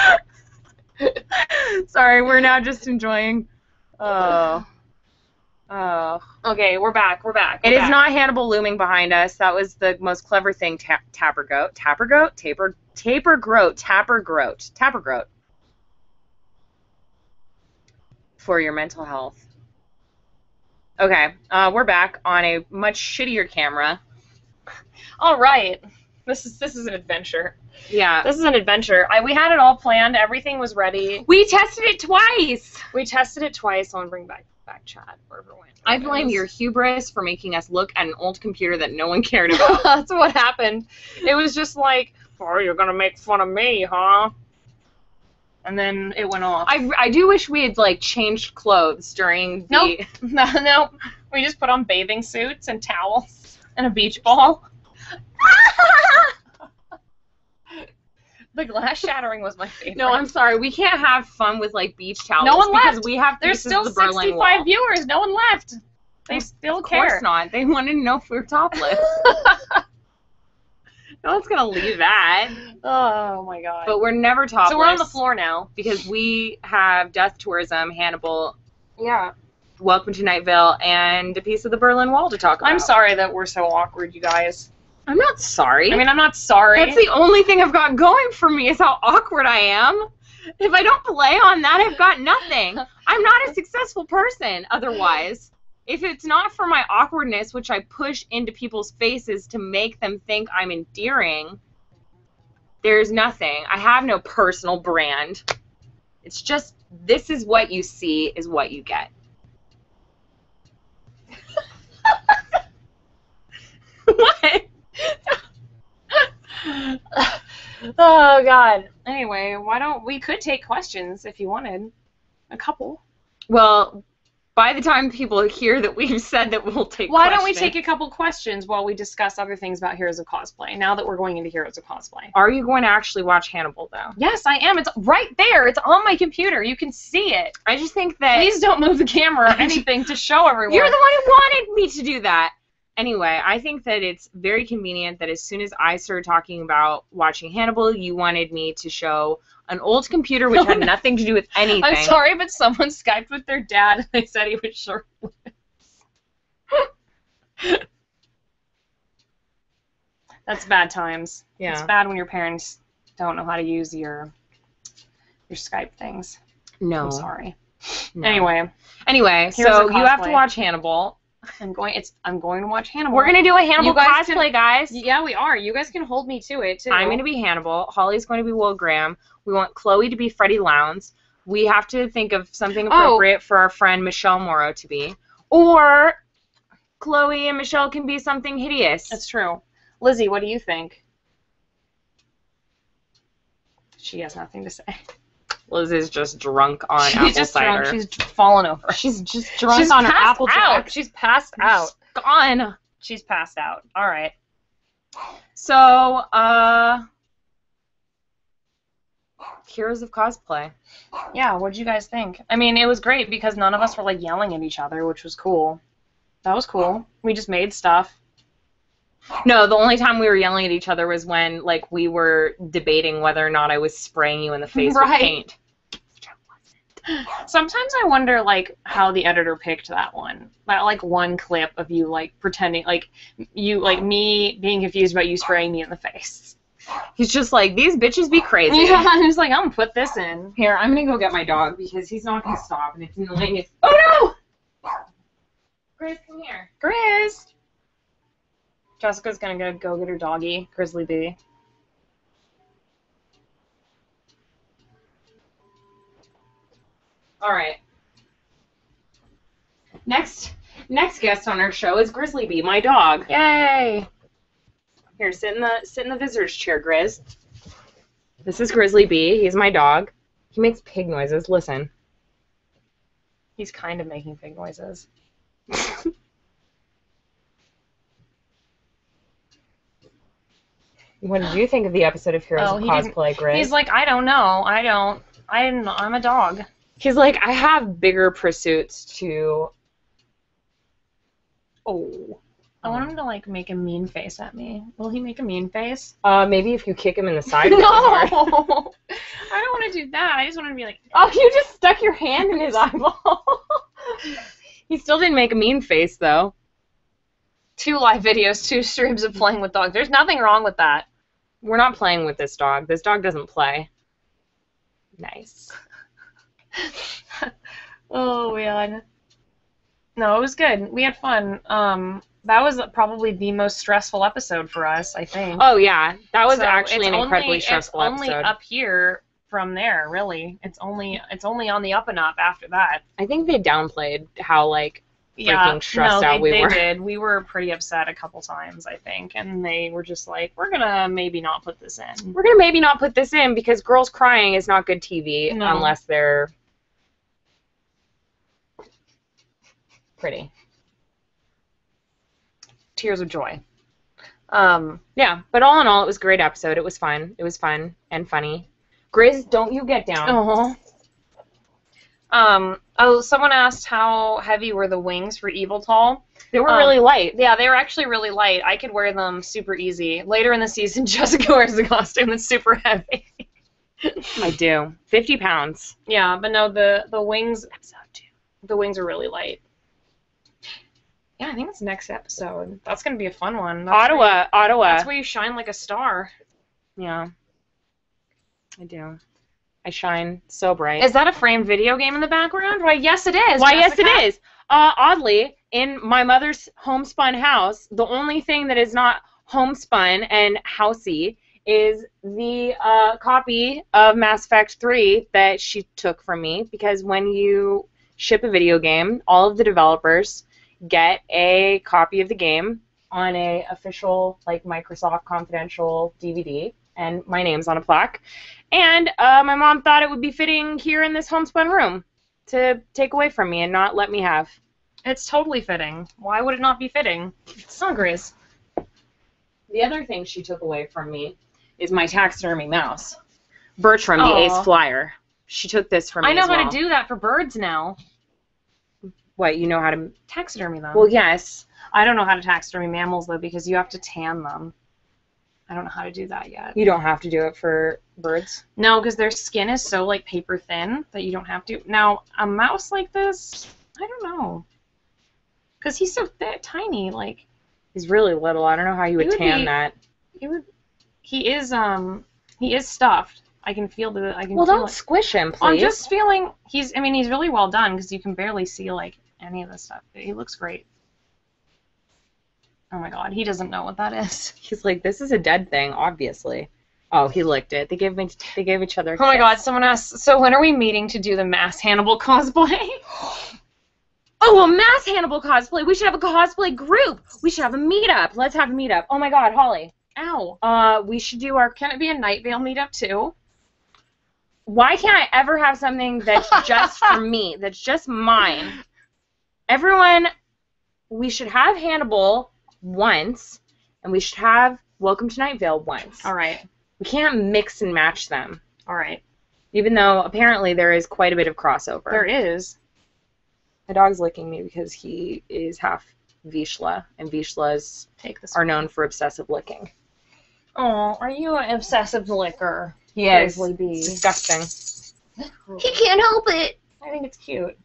S2: Sorry, we're now just enjoying. Oh.
S1: Okay, we're back.
S2: It is not Hannibal looming behind us. That was the most clever thing. Tapper groat. For your mental health. Okay, we're back on a much shittier camera.
S1: All right. This is an adventure.
S2: Yeah.
S1: This is an adventure. We had it all planned. Everything was ready.
S2: We tested it twice.
S1: I want to bring back chat wherever it went.
S2: I blame your hubris for making us look at an old computer that no one cared about.
S1: That's what happened. It was just like, oh, you're going to make fun of me, huh? And then it went off.
S2: I do wish we had, like, changed clothes during the...
S1: Nope. We just put on bathing suits and towels and a beach ball. The glass shattering was my favorite.
S2: No, I'm sorry. We can't have fun with, like, beach towels.
S1: No one
S2: because
S1: left.
S2: We have
S1: There's still 65 viewers. No one left. They still care.
S2: Of course not. They wanted to know if we were topless. No one's going to leave that.
S1: Oh, my God.
S2: But we're never topless.
S1: So we're on the floor now.
S2: Because we have Death Tourism, Hannibal,
S1: yeah,
S2: Welcome to Night Vale, and a piece of the Berlin Wall to talk about.
S1: I'm sorry that we're so awkward, you guys.
S2: I'm not sorry.
S1: I mean, I'm not sorry.
S2: That's the only thing I've got going for me is how awkward I am. If I don't play on that, I've got nothing. I'm not a successful person otherwise. If it's not for my awkwardness, which I push into people's faces to make them think I'm endearing, there's nothing. I have no personal brand. It's just, this is what you see is what you get. What?
S1: Oh, God. Anyway, we could take questions if you wanted. A couple.
S2: Well, by the time people hear that we've said that we'll take
S1: Why don't we
S2: questions.
S1: take a couple questions while we discuss other things about Heroes of Cosplay, now that we're going into Heroes of Cosplay?
S2: Are you going to actually watch Hannibal, though?
S1: Yes, I am. It's right there. It's on my computer. You can see it.
S2: I just think that...
S1: Please don't move the camera or anything to show everyone.
S2: You're the one who wanted me to do that. Anyway, I think that it's very convenient that as soon as I started talking about watching Hannibal, you wanted me to show an old computer which had nothing to do with anything.
S1: I'm sorry, but someone Skyped with their dad and they said he was shirtless. That's bad times.
S2: Yeah.
S1: It's bad when your parents don't know how to use your Skype things.
S2: No.
S1: I'm sorry.
S2: No.
S1: Anyway,
S2: so
S1: Heroes of
S2: you have to
S1: Cosplay.
S2: watch Hannibal.
S1: I'm going to watch Hannibal.
S2: We're gonna do a Hannibal
S1: You guys
S2: cosplay, guys.
S1: Yeah, we are. You guys can hold me to it too.
S2: I'm gonna be Hannibal. Holly's going to be Will Graham. We want Chloe to be Freddie Lowndes. We have to think of something appropriate for our friend Michelle Morrow to be. Or Chloe and Michelle can be something hideous.
S1: That's true. Lizzie, what do you think? She has nothing to say.
S2: Liz is just drunk on
S1: She's
S2: apple
S1: just
S2: cider.
S1: drunk. She's fallen over.
S2: She's just drunk
S1: She's
S2: on her
S1: passed
S2: apple
S1: out.
S2: jack.
S1: She's passed out.
S2: Gone.
S1: She's passed out. All right.
S2: So, Heroes of Cosplay.
S1: Yeah, what did you guys think? I mean, it was great because none of us were like yelling at each other, which was cool. That was cool. We just made stuff.
S2: No, the only time we were yelling at each other was when, like, we were debating whether or not I was spraying you in the face with paint.
S1: Sometimes I wonder, like, how the editor picked that one. That, like, one clip of you, like, pretending, like, you, like, me being confused about you spraying me in the face.
S2: He's just like, these bitches be crazy.
S1: Yeah, I'm just like, I'm gonna put this in.
S2: Here, I'm gonna go get my dog because he's not gonna stop and it's annoying. Oh no! Grace, come here.
S1: Grizz! Jessica's gonna go get her doggy, Grizzly Bee.
S2: All right. Next guest on our show is Grizzly Bee, my dog.
S1: Yay!
S2: Here, sit in the visitor's chair, Grizz. This is Grizzly Bee. He's my dog. He makes pig noises. Listen.
S1: He's kind of making pig noises.
S2: What did you think of the episode of Heroes of Cosplay, Grizz?
S1: He's like, I don't know. I'm a dog.
S2: He's like, I have bigger pursuits to...
S1: Oh. I want him to, like, make a mean face at me. Will he make a mean face?
S2: Maybe if you kick him in the side.
S1: No! I don't want to do that. I just want to be like...
S2: Oh, you just stuck your hand in his eyeball. He still didn't make a mean face, though.
S1: 2 live videos, 2 streams of playing with dogs. There's nothing wrong with that.
S2: We're not playing with this dog. This dog doesn't play. Nice.
S1: Oh, man. No, it was good. We had fun. That was probably the most stressful episode for us, I think.
S2: Oh, yeah. That was
S1: So
S2: actually an
S1: it's
S2: incredibly stressful
S1: episode. It's
S2: episode.
S1: only up here from there, really. It's only on the up and up after that.
S2: I think they downplayed how, like, freaking stressed out we were.
S1: They did. We were pretty upset a couple times, I think, and they were just like, we're gonna maybe not put this in.
S2: We're gonna maybe not put this in because girls crying is not good TV unless they're pretty.
S1: Tears of joy.
S2: Yeah, but all in all, it was a great episode. It was fun. It was fun and funny. Grizz, don't you get down.
S1: Someone asked how heavy were the wings for Evil Tall.
S2: They were really light.
S1: Yeah, they were actually really light. I could wear them super easy. Later in the season, Jessica wears a costume that's super heavy.
S2: I do. 50 pounds.
S1: Yeah, but no, the wings. The wings are really light. Yeah, I think it's next episode. That's gonna be a fun one.
S2: Ottawa.
S1: That's where you shine like a star.
S2: Yeah, I do. I shine so bright.
S1: Is that a framed video game in the background? Why, yes, it is.
S2: Why,
S1: Jessica.
S2: yes, it is. Oddly, in my mother's homespun house, the only thing that is not homespun and housey is the copy of Mass Effect 3 that she took from me, because when you ship a video game, all of the developers get a copy of the game on a official, like, Microsoft confidential DVD, and my name's on a plaque. And my mom thought it would be fitting here in this homespun room to take away from me and not let me have.
S1: It's totally fitting. Why would it not be fitting? It's not Grace.
S2: The other thing she took away from me is my taxidermy mouse. Bertram, the ace flyer. She took this from me.
S1: I know
S2: as well.
S1: how to do that for birds now.
S2: What, you know how to
S1: taxidermy them?
S2: Well, yes.
S1: I don't know how to taxidermy mammals though, because you have to tan them. I don't know how to do that yet.
S2: You don't have to do it for birds?
S1: No, because their skin is so like paper thin that you don't have to. Now, a mouse like this, I don't know. Because he's so tiny, like.
S2: He's really little. I don't know how you would tan that.
S1: He is stuffed. I can feel the.
S2: Well, don't squish him, please.
S1: I'm just feeling he's really well done because you can barely see like any of this stuff. He looks great. Oh my God, he doesn't know what that is.
S2: He's like, this is a dead thing, obviously. Oh, he licked it. They gave each other a
S1: Oh my
S2: kiss.
S1: God, someone asked, so when are we meeting to do the Mass Hannibal cosplay?
S2: Oh, a Mass Hannibal cosplay. We should have a cosplay group. We should have a meetup. Let's have a meetup. Oh my God, Holly.
S1: Ow.
S2: We should do our.
S1: Can it be a Night Vale meetup too?
S2: Why can't I ever have something that's just for me? That's just mine. Everyone, we should have Hannibal once, and we should have Welcome to Night Vale once.
S1: All right.
S2: We can't mix and match them.
S1: All right.
S2: Even though apparently there is quite a bit of crossover.
S1: There is.
S2: My dog's licking me because he is half Vizsla, and Vizslas are known for obsessive licking.
S1: Oh, are you an obsessive licker?
S2: He is.
S1: It's
S2: disgusting.
S1: He can't help it. I think it's cute.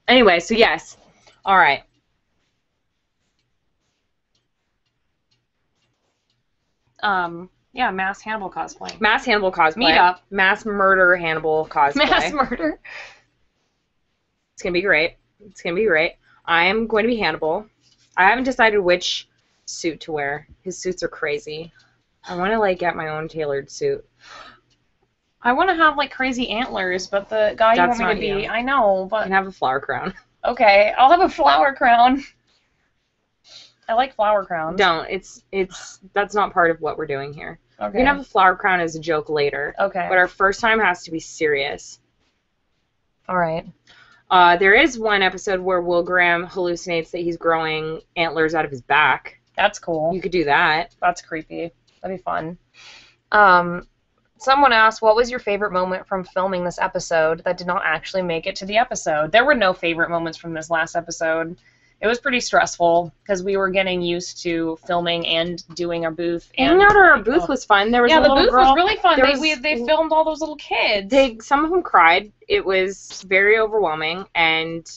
S2: Anyway, so yes. All right.
S1: Yeah, Mass Hannibal cosplay.
S2: Mass Hannibal cosplay.
S1: Meetup.
S2: Mass murder Hannibal cosplay.
S1: Mass murder.
S2: It's going to be great. It's going to be great. I'm going to be Hannibal. I haven't decided which suit to wear. His suits are crazy. I want to, like, get my own tailored suit.
S1: I want to have, like, crazy antlers, but the guy you want me to be, I know, but...
S2: You can have a flower crown.
S1: Okay, I'll have a flower crown. I like flower crowns.
S2: Don't. That's not part of what we're doing here.
S1: Okay.
S2: We can have a flower crown as a joke later.
S1: Okay.
S2: But our first time has to be serious.
S1: All right.
S2: There is one episode where Will Graham hallucinates that he's growing antlers out of his back.
S1: That's cool.
S2: You could do that.
S1: That's creepy. That'd be fun. Someone asked, what was your favorite moment from filming this episode that did not actually make it to the episode? There were no favorite moments from this last episode. It was pretty stressful because we were getting used to filming and doing our booth.
S2: Hanging out at our booth was fun. There was a
S1: the
S2: little
S1: booth
S2: girl.
S1: was really fun.
S2: They
S1: They filmed all those little kids.
S2: Some of them cried. It was very overwhelming, and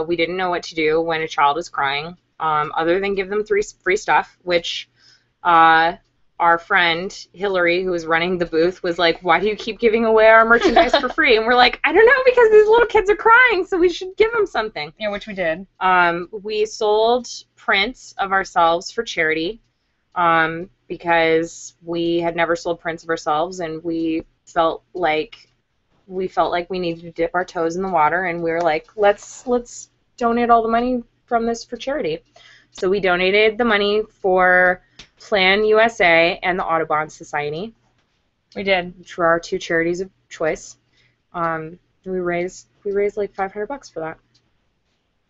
S2: we didn't know what to do when a child is crying, other than give them free stuff, which our friend Hillary, who was running the booth, was like, why do you keep giving away our merchandise for free? And we're like, I don't know, because these little kids are crying, so we should give them something.
S1: Yeah, which we did.
S2: We sold prints of ourselves for charity because we had never sold prints of ourselves, and we felt like we needed to dip our toes in the water, and we were like, let's donate all the money from this for charity. So we donated the money for Plan USA and the Audubon Society.
S1: We did.
S2: Which were our two charities of choice. We raised like $500 for that.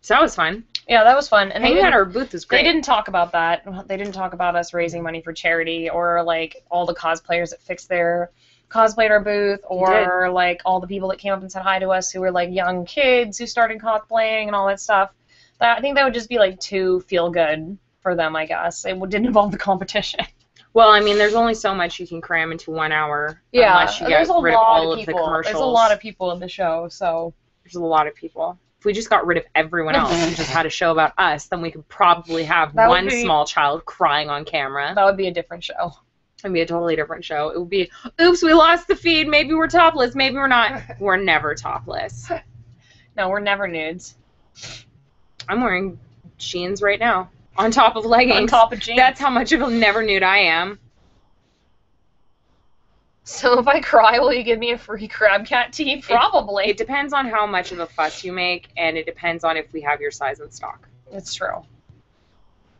S2: So that was fun.
S1: Yeah, that was fun. And
S2: hanging at our booth was great.
S1: They didn't talk about that. They didn't talk about us raising money for charity, or like all the cosplayers that fixed their cosplay at our booth, or like all the people that came up and said hi to us who were like young kids who started cosplaying and all that stuff. I think that would just be like too feel good for them, I guess. It didn't involve the competition.
S2: Well, I mean, there's only so much you can cram into 1 hour unless you get rid of all of the commercials.
S1: There's a lot of people in the show, so...
S2: There's a lot of people. If we just got rid of everyone else and just had a show about us, then we could probably have one small child crying on camera.
S1: That would be a different show.
S2: It would be a totally different show. It would be, oops, we lost the feed. Maybe we're topless. Maybe we're not. We're never topless.
S1: No, we're never nudes.
S2: I'm wearing jeans right now. On top of leggings.
S1: On top of jeans.
S2: That's how much of a never nude I am.
S1: So if I cry, will you give me a free Crabcat tee? Probably.
S2: It depends on how much of a fuss you make, and it depends on if we have your size in stock.
S1: It's true.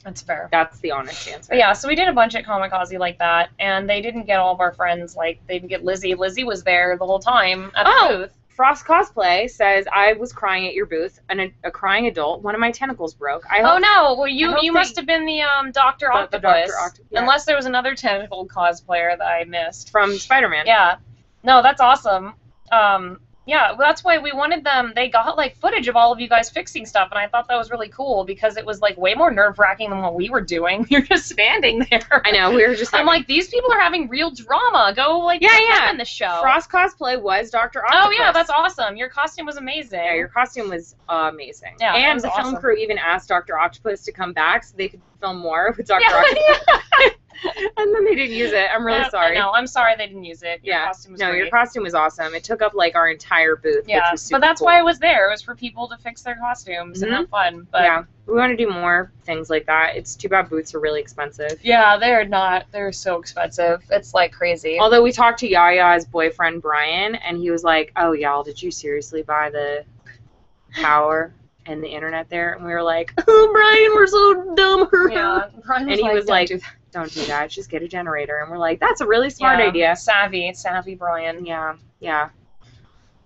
S1: That's fair.
S2: That's the honest answer.
S1: But yeah, so we did a bunch at Kamikaze like that, and they didn't get all of our friends. Like, they didn't get Lizzie. Lizzie was there the whole time at the booth.
S2: Frost Cosplay says, I was crying at your booth, and a crying adult, one of my tentacles broke.
S1: Oh no, well you must have been the Dr. Octopus.
S2: Dr. Octopus. Yeah.
S1: Unless there was another tentacle cosplayer that I missed.
S2: From Spider-Man.
S1: Yeah. No, that's awesome. Yeah, well, that's why we wanted them. They got like footage of all of you guys fixing stuff, and I thought that was really cool because it was like way more nerve-wracking than what we were doing. We were just standing there.
S2: I know, we were just.
S1: I'm like, these people are having real drama. Go like put them in the show.
S2: Frost Cosplay was Dr. Octopus.
S1: Oh yeah, that's awesome. Your costume was amazing.
S2: Yeah, your costume was amazing.
S1: Yeah,
S2: and the film crew even asked Dr. Octopus to come back so they could film more with Dr. Octopus. And then they didn't use it. I'm really sorry.
S1: No, I'm sorry they didn't use it. Your costume was great.
S2: Your costume was awesome. It took up like our entire booth, which was super
S1: but that's
S2: cool.
S1: why it was there. It was for people to fix their costumes and have fun. But
S2: yeah, we want to do more things like that. It's too bad booths are really expensive.
S1: Yeah, they're not. They're so expensive. It's like crazy.
S2: Although we talked to Yaya's boyfriend Brian, and he was like, "Oh, y'all, did you seriously buy the power and the internet there?" And we were like, "Oh, Brian, we're so dumb."
S1: Yeah, Brian was
S2: and he was like,
S1: "Don't
S2: "Don't do that. Just get a generator." And we're like, "That's a really smart idea."
S1: Savvy Brian.
S2: Yeah.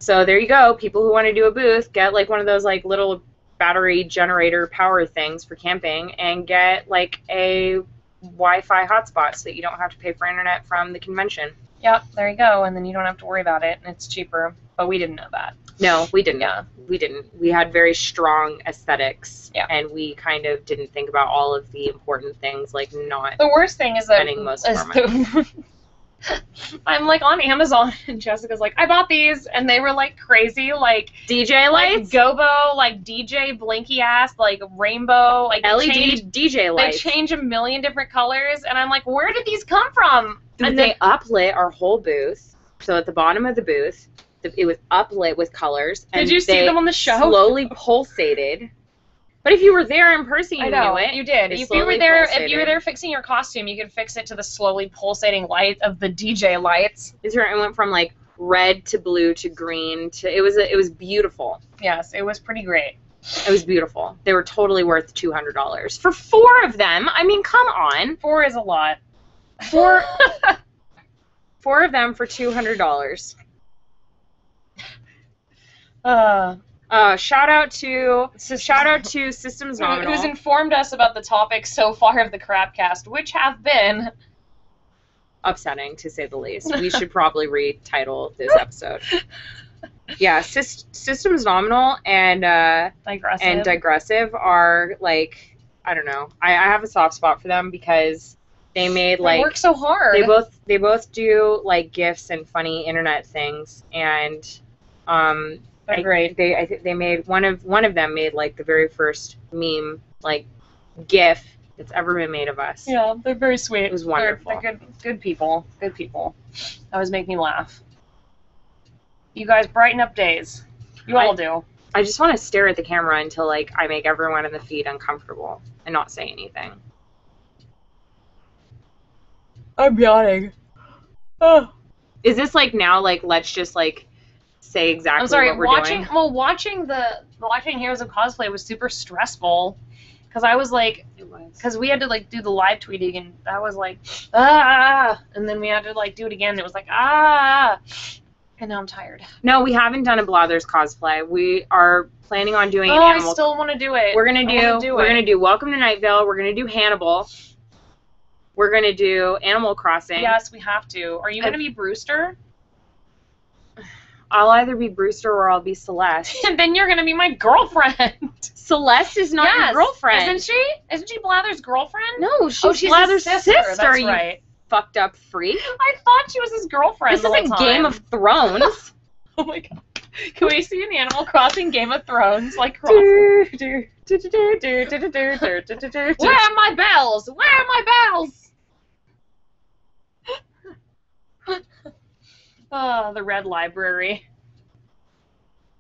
S2: So there you go. People who want to do a booth, get like one of those like little battery generator power things for camping, and get like a Wi-Fi hotspot so that you don't have to pay for internet from the convention.
S1: Yep, there you go. And then you don't have to worry about it, and it's cheaper. But we didn't know that.
S2: No, we didn't.
S1: Yeah.
S2: We didn't. We had very strong aesthetics,
S1: yeah.
S2: And we kind of didn't think about all of the important things, like not.
S1: The worst thing is that
S2: spending most of our money.
S1: I'm like on Amazon, and Jessica's like, I bought these, and they were like crazy, like
S2: DJ lights,
S1: like gobo, like DJ blinky ass, like rainbow, like
S2: LED DJ lights.
S1: They change a million different colors, and I'm like, where did these come from?
S2: And they uplit our whole booth. So at the bottom of the booth, it was uplit with colors. And
S1: did you see them on the show?
S2: Slowly pulsated. But if you were there in person, you knew it.
S1: You did. If you were there fixing your costume, you could fix it to the slowly pulsating light of the DJ lights.
S2: It went from like red to blue to green to it was beautiful.
S1: Yes, it was pretty great.
S2: It was beautiful. They were totally worth $200 for 4 of them. I mean, come on.
S1: 4 is a lot.
S2: 4 of them for $200. Shout out to Systems Nominal,
S1: who's informed us about the topics so far of the Crabcast, which have been
S2: upsetting to say the least. We should probably retitle this episode. Yeah, Systems Nominal and Digressive are like, I don't know. I have a soft spot for them because they made like
S1: they work so hard.
S2: They both do like GIFs and funny internet things, and
S1: they're great.
S2: I think they made one of them made like the very first meme like GIF that's ever been made of us.
S1: Yeah, they're very sweet.
S2: It was wonderful.
S1: They're good people. Good people. That always make me laugh. You guys brighten up days. You all do.
S2: I just want to stare at the camera until like I make everyone in the feed uncomfortable and not say anything.
S1: I'm yawning. Oh.
S2: Is this like now like let's just like say exactly what we're doing?
S1: Well, watching Heroes of Cosplay was super stressful because I was like, because we had to like do the live tweeting, and that was like and then we had to like do it again. And it was like and now I'm tired.
S2: No, we haven't done a Blathers cosplay. We are planning on doing an animal.
S1: I still want to do it.
S2: We're gonna do Welcome to Night Vale. We're gonna do Hannibal. We're gonna do Animal Crossing.
S1: Yes, we have to. Are you gonna be Brewster?
S2: I'll either be Brewster or I'll be Celeste.
S1: And then you're gonna be my girlfriend.
S2: Celeste is not your girlfriend.
S1: Isn't she? Isn't she Blather's girlfriend?
S2: No, she's Blather's sister.
S1: That's right.
S2: You fucked up freak.
S1: I thought she was his girlfriend.
S2: This isn't Game of Thrones.
S1: Oh my god. Can we see an Animal Crossing Game of Thrones like Where are my bells? Where are my bells? Oh, the Red Library.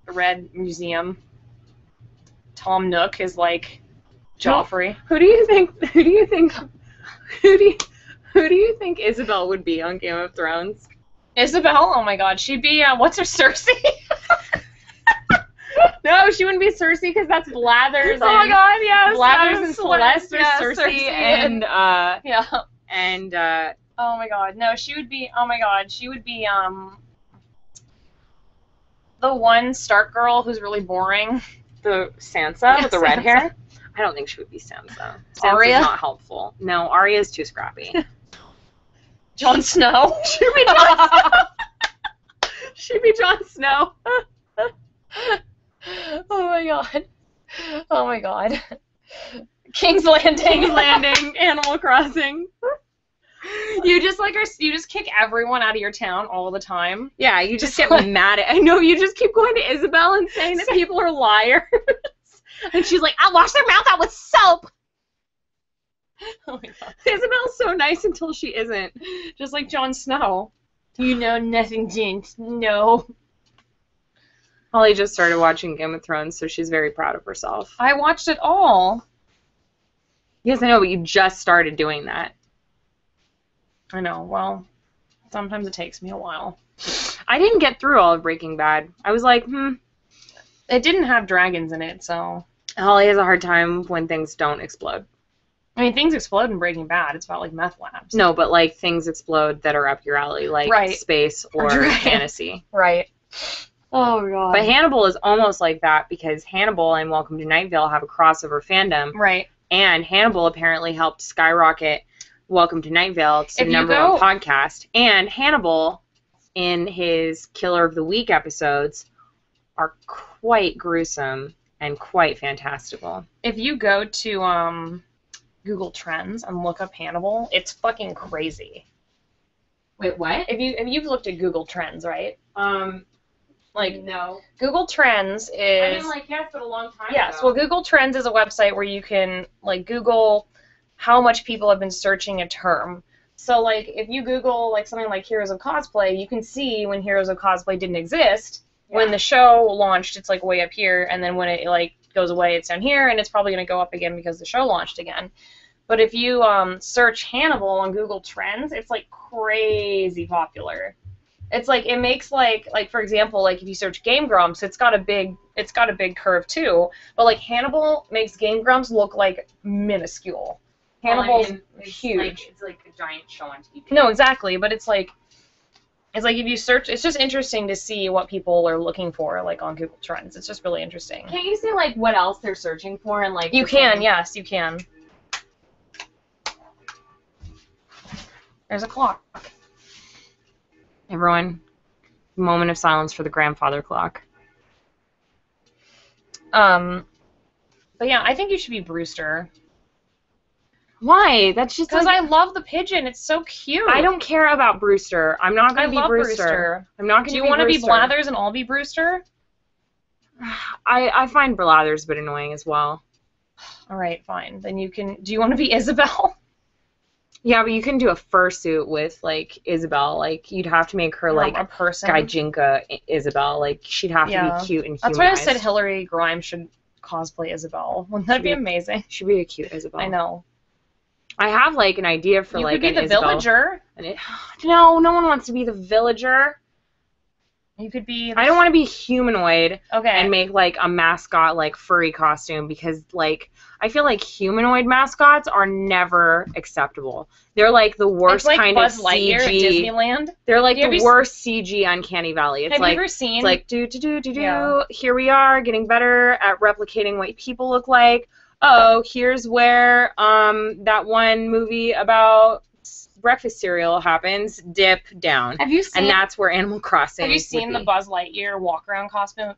S1: The Red Museum. Tom Nook is like Joffrey.
S2: Who do you think Isabel would be on Game of Thrones?
S1: Isabel? Oh my god, she'd be, what's her, Cersei?
S2: No, she wouldn't be Cersei because that's Blathers.
S1: Oh my god, yes.
S2: Blathers and Celeste are
S1: yeah,
S2: Cersei and
S1: yeah.
S2: and
S1: Oh my god, no, she would be, oh my god, she would be, the one Stark girl who's really boring.
S2: the Sansa with the red
S1: Sansa.
S2: hair. I don't think she would be Sansa. Sansa's
S1: Arya?
S2: not helpful. No, Arya's too scrappy.
S1: Jon Snow.
S2: She'd be Jon Snow. She'd be Jon Snow.
S1: Oh my god. Oh my god. King's Landing.
S2: King's Landing, Animal Crossing.
S1: You just you just kick everyone out of your town all the time.
S2: Yeah, you just get mad at. I know you just keep going to Isabel and saying that people are liars.
S1: And she's like, I'll wash their mouth out with soap. Oh my god.
S2: Isabel's so nice until she isn't.
S1: Just like Jon Snow. You know nothing, Jint. No.
S2: Holly just started watching Game of Thrones, so she's very proud of herself.
S1: I watched it all.
S2: Yes, I know, but you just started doing that.
S1: I know. Well, sometimes it takes me a while.
S2: I didn't get through all of Breaking Bad. I was like,
S1: It didn't have dragons in it, so.
S2: Holly has a hard time when things don't explode.
S1: I mean, things explode in Breaking Bad. It's about, like, meth labs.
S2: No, but, like, things explode that are up your alley, like
S1: Right.
S2: space or
S1: Right.
S2: fantasy.
S1: Right. Oh, God.
S2: But Hannibal is almost like that because Hannibal and Welcome to Night Vale have a crossover fandom.
S1: Right.
S2: And Hannibal apparently helped skyrocket Welcome to Night Vale to
S1: If
S2: the
S1: you
S2: #1
S1: go-
S2: podcast. And Hannibal, in his Killer of the Week episodes, are quite gruesome and quite fantastical.
S1: If you go to Google Trends and look up Hannibal, it's fucking crazy.
S2: Wait, what?
S1: If you've looked at Google Trends, right? Like,
S2: No.
S1: Google Trends is
S2: yes, but a long time
S1: yes. Well, Google Trends is a website where you can like Google how much people have been searching a term. So like if you Google like something like Heroes of Cosplay, you can see when Heroes of Cosplay didn't exist.
S2: Yeah.
S1: When the show launched, it's like way up here, and then when it like goes away, it's down here, and it's probably going to go up again because the show launched again. But if you search Hannibal on Google Trends, it's like crazy popular. It's like it makes like for example, like if you search Game Grumps, it's got a big curve too. But like Hannibal makes Game Grumps look like minuscule. Hannibal's huge.
S2: It's like a giant show on TV.
S1: No, exactly. But it's like if you search, it's just interesting to see what people are looking for like on Google Trends. It's just really interesting.
S2: Can't you say like what else they're searching for and like
S1: You can, yes, you can. There's a clock.
S2: Everyone, moment of silence for the grandfather clock.
S1: But yeah, I think you should be Brewster.
S2: Why? That's just
S1: Because
S2: like,
S1: I love the pigeon. It's so cute.
S2: I don't care about Brewster. I'm not
S1: I
S2: going to be
S1: love
S2: Brewster. I'm not
S1: Do
S2: going
S1: you
S2: to be
S1: want to be
S2: Brewster.
S1: Blathers and I'll be Brewster?
S2: I find Blathers a bit annoying as well.
S1: All right, fine. Then you can. Do you want to be Isabel?
S2: Yeah, but you can do a fursuit with like Isabel. Like you'd have to make her like
S1: a person.
S2: Gajinka Isabel. Like she'd have to be cute and humanized.
S1: That's why I said Hillary Grimes should cosplay Isabel. Wouldn't that be amazing?
S2: She'd be a cute Isabel.
S1: I know.
S2: I have like an idea for
S1: You
S2: like
S1: could be
S2: an
S1: the
S2: Isabel.
S1: villager.
S2: No, no one wants to be the villager.
S1: You could be.
S2: I don't want to be humanoid
S1: Okay.
S2: and make like a mascot like furry costume because like I feel like humanoid mascots are never acceptable. They're like the worst
S1: it's like
S2: kind
S1: Buzz
S2: of
S1: Lightyear
S2: CG.
S1: at Disneyland.
S2: They're like
S1: Have you
S2: the
S1: ever
S2: worst CG Uncanny Valley. It's
S1: Have
S2: like
S1: you ever seen?
S2: it's like do.
S1: Yeah.
S2: Here we are getting better at replicating what people look like. Oh, here's where that one movie about breakfast cereal happens. Dip down.
S1: Have you seen?
S2: And that's where Animal Crossing.
S1: Have you seen the Buzz Lightyear walk-around costume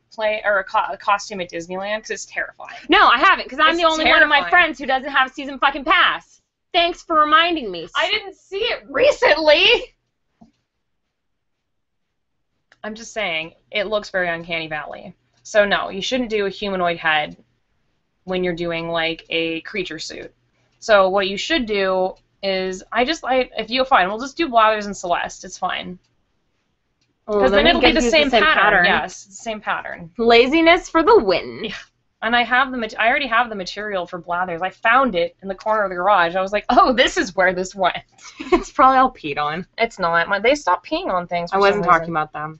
S1: costume at Disneyland? Because it's terrifying.
S2: No, I haven't, because I'm
S1: It's
S2: the only one of my
S1: terrifying.
S2: friends who doesn't have a season fucking pass. Thanks for reminding me.
S1: I didn't see it recently. I'm just saying, it looks very Uncanny Valley. So no, you shouldn't do a humanoid head when you're doing like a creature suit. So what you should do is, if you're fine, we'll just do Blathers and Celeste. It's fine. Because then it'll be the same pattern. Yes, it's the same pattern.
S2: Laziness for the win.
S1: Yeah. And I already have the material for blathers. I found it in the corner of the garage. I was like, oh, this is where this went.
S2: It's probably all peed on.
S1: It's not. They stopped peeing on things for
S2: I
S1: some
S2: wasn't talking
S1: reason.
S2: about them.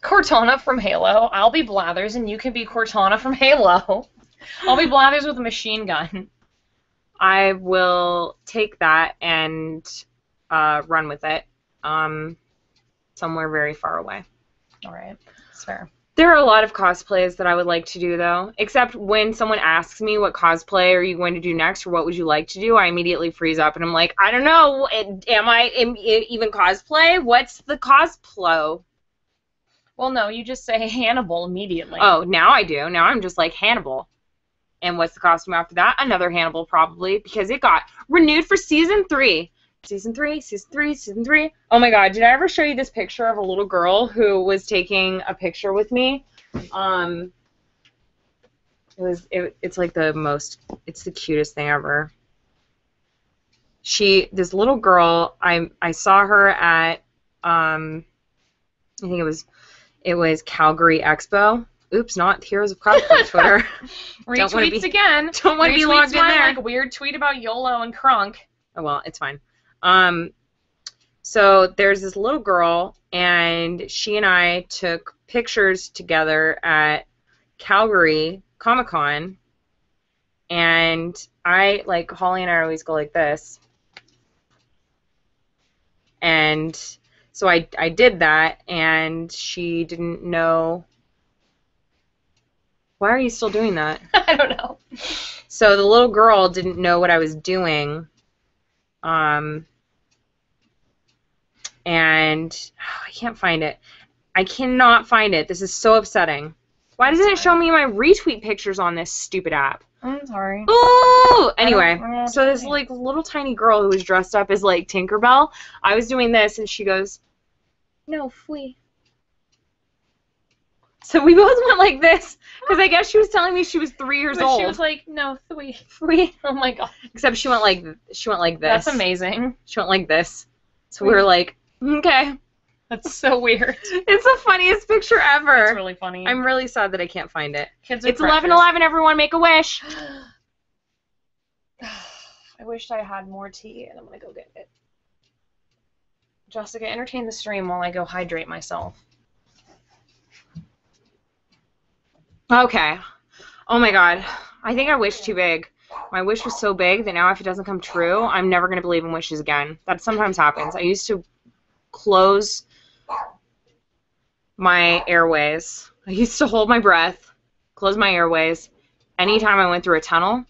S1: Cortana from Halo. I'll be Blathers, and you can be Cortana from Halo. I'll be Blathers with a machine gun.
S2: I will take that and run with it somewhere very far away.
S1: All right. That's fair.
S2: There are a lot of cosplays that I would like to do, though. Except when someone asks me what cosplay are you going to do next or what would you like to do, I immediately freeze up and I'm like, I don't know. Am I even cosplay? What's the cosplay?
S1: Well, no, you just say Hannibal immediately.
S2: Oh, now I do. Now I'm just like Hannibal. And what's the costume after that? Another Hannibal, probably, because it got renewed for season 3. Season 3. Oh my god, did I ever show you this picture of a little girl who was taking a picture with me? It's like it's the cutest thing ever. This little girl, I saw her at, I think it was Calgary Expo. Oops, not Heroes of Cosplay Twitter.
S1: Retweets again.
S2: Don't want to be logged in there.
S1: Like weird tweet about YOLO and Crunk.
S2: Oh well, it's fine. So there's this little girl, and she and I took pictures together at Calgary Comic-Con, and Holly and I always go like this, and so I did that, and she didn't know. Why are you still doing that?
S1: I don't know.
S2: So the little girl didn't know what I was doing. And I can't find it. I cannot find it. This is so upsetting. Why doesn't it show me my retweet pictures on this stupid app?
S1: I'm sorry.
S2: Ooh! Anyway, so this little tiny girl who was dressed up as Tinkerbell, I was doing this and she goes, "No, flee." So we both went like this, because I guess she was telling me she was 3 years old.
S1: She was like, "No, flee." Oh my god.
S2: Except she went like this.
S1: That's amazing.
S2: She went like this. So we were like, okay.
S1: That's so weird.
S2: It's the funniest picture ever.
S1: It's really funny.
S2: I'm really sad that I can't find it.
S1: Kids are
S2: It's
S1: precious.
S2: 11/11. Everyone make a wish.
S1: I wished I had more tea, and I'm gonna go get it. Jessica, entertain the stream while I go hydrate myself.
S2: Okay. Oh my god. I think I wished too big. My wish was so big that now if it doesn't come true, I'm never going to believe in wishes again. That sometimes happens. I used to close my airways. I used to hold my breath, close my airways, anytime I went through a tunnel.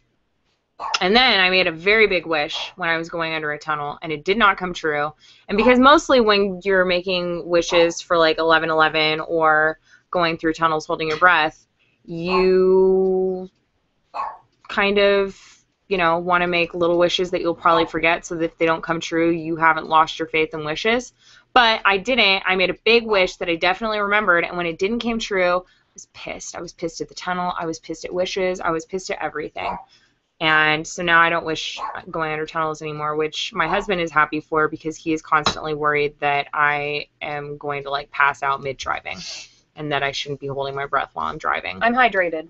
S2: And then I made a very big wish when I was going under a tunnel, and it did not come true. And because mostly when you're making wishes for 11/11 or going through tunnels holding your breath, you kind of, want to make little wishes that you'll probably forget so that if they don't come true, you haven't lost your faith in wishes. But I didn't. I made a big wish that I definitely remembered, and when it didn't come true, I was pissed. I was pissed at the tunnel. I was pissed at wishes. I was pissed at everything. And so now I don't wish going under tunnels anymore, which my husband is happy for because he is constantly worried that I am going to pass out mid-driving. And that I shouldn't be holding my breath while I'm driving.
S1: I'm hydrated.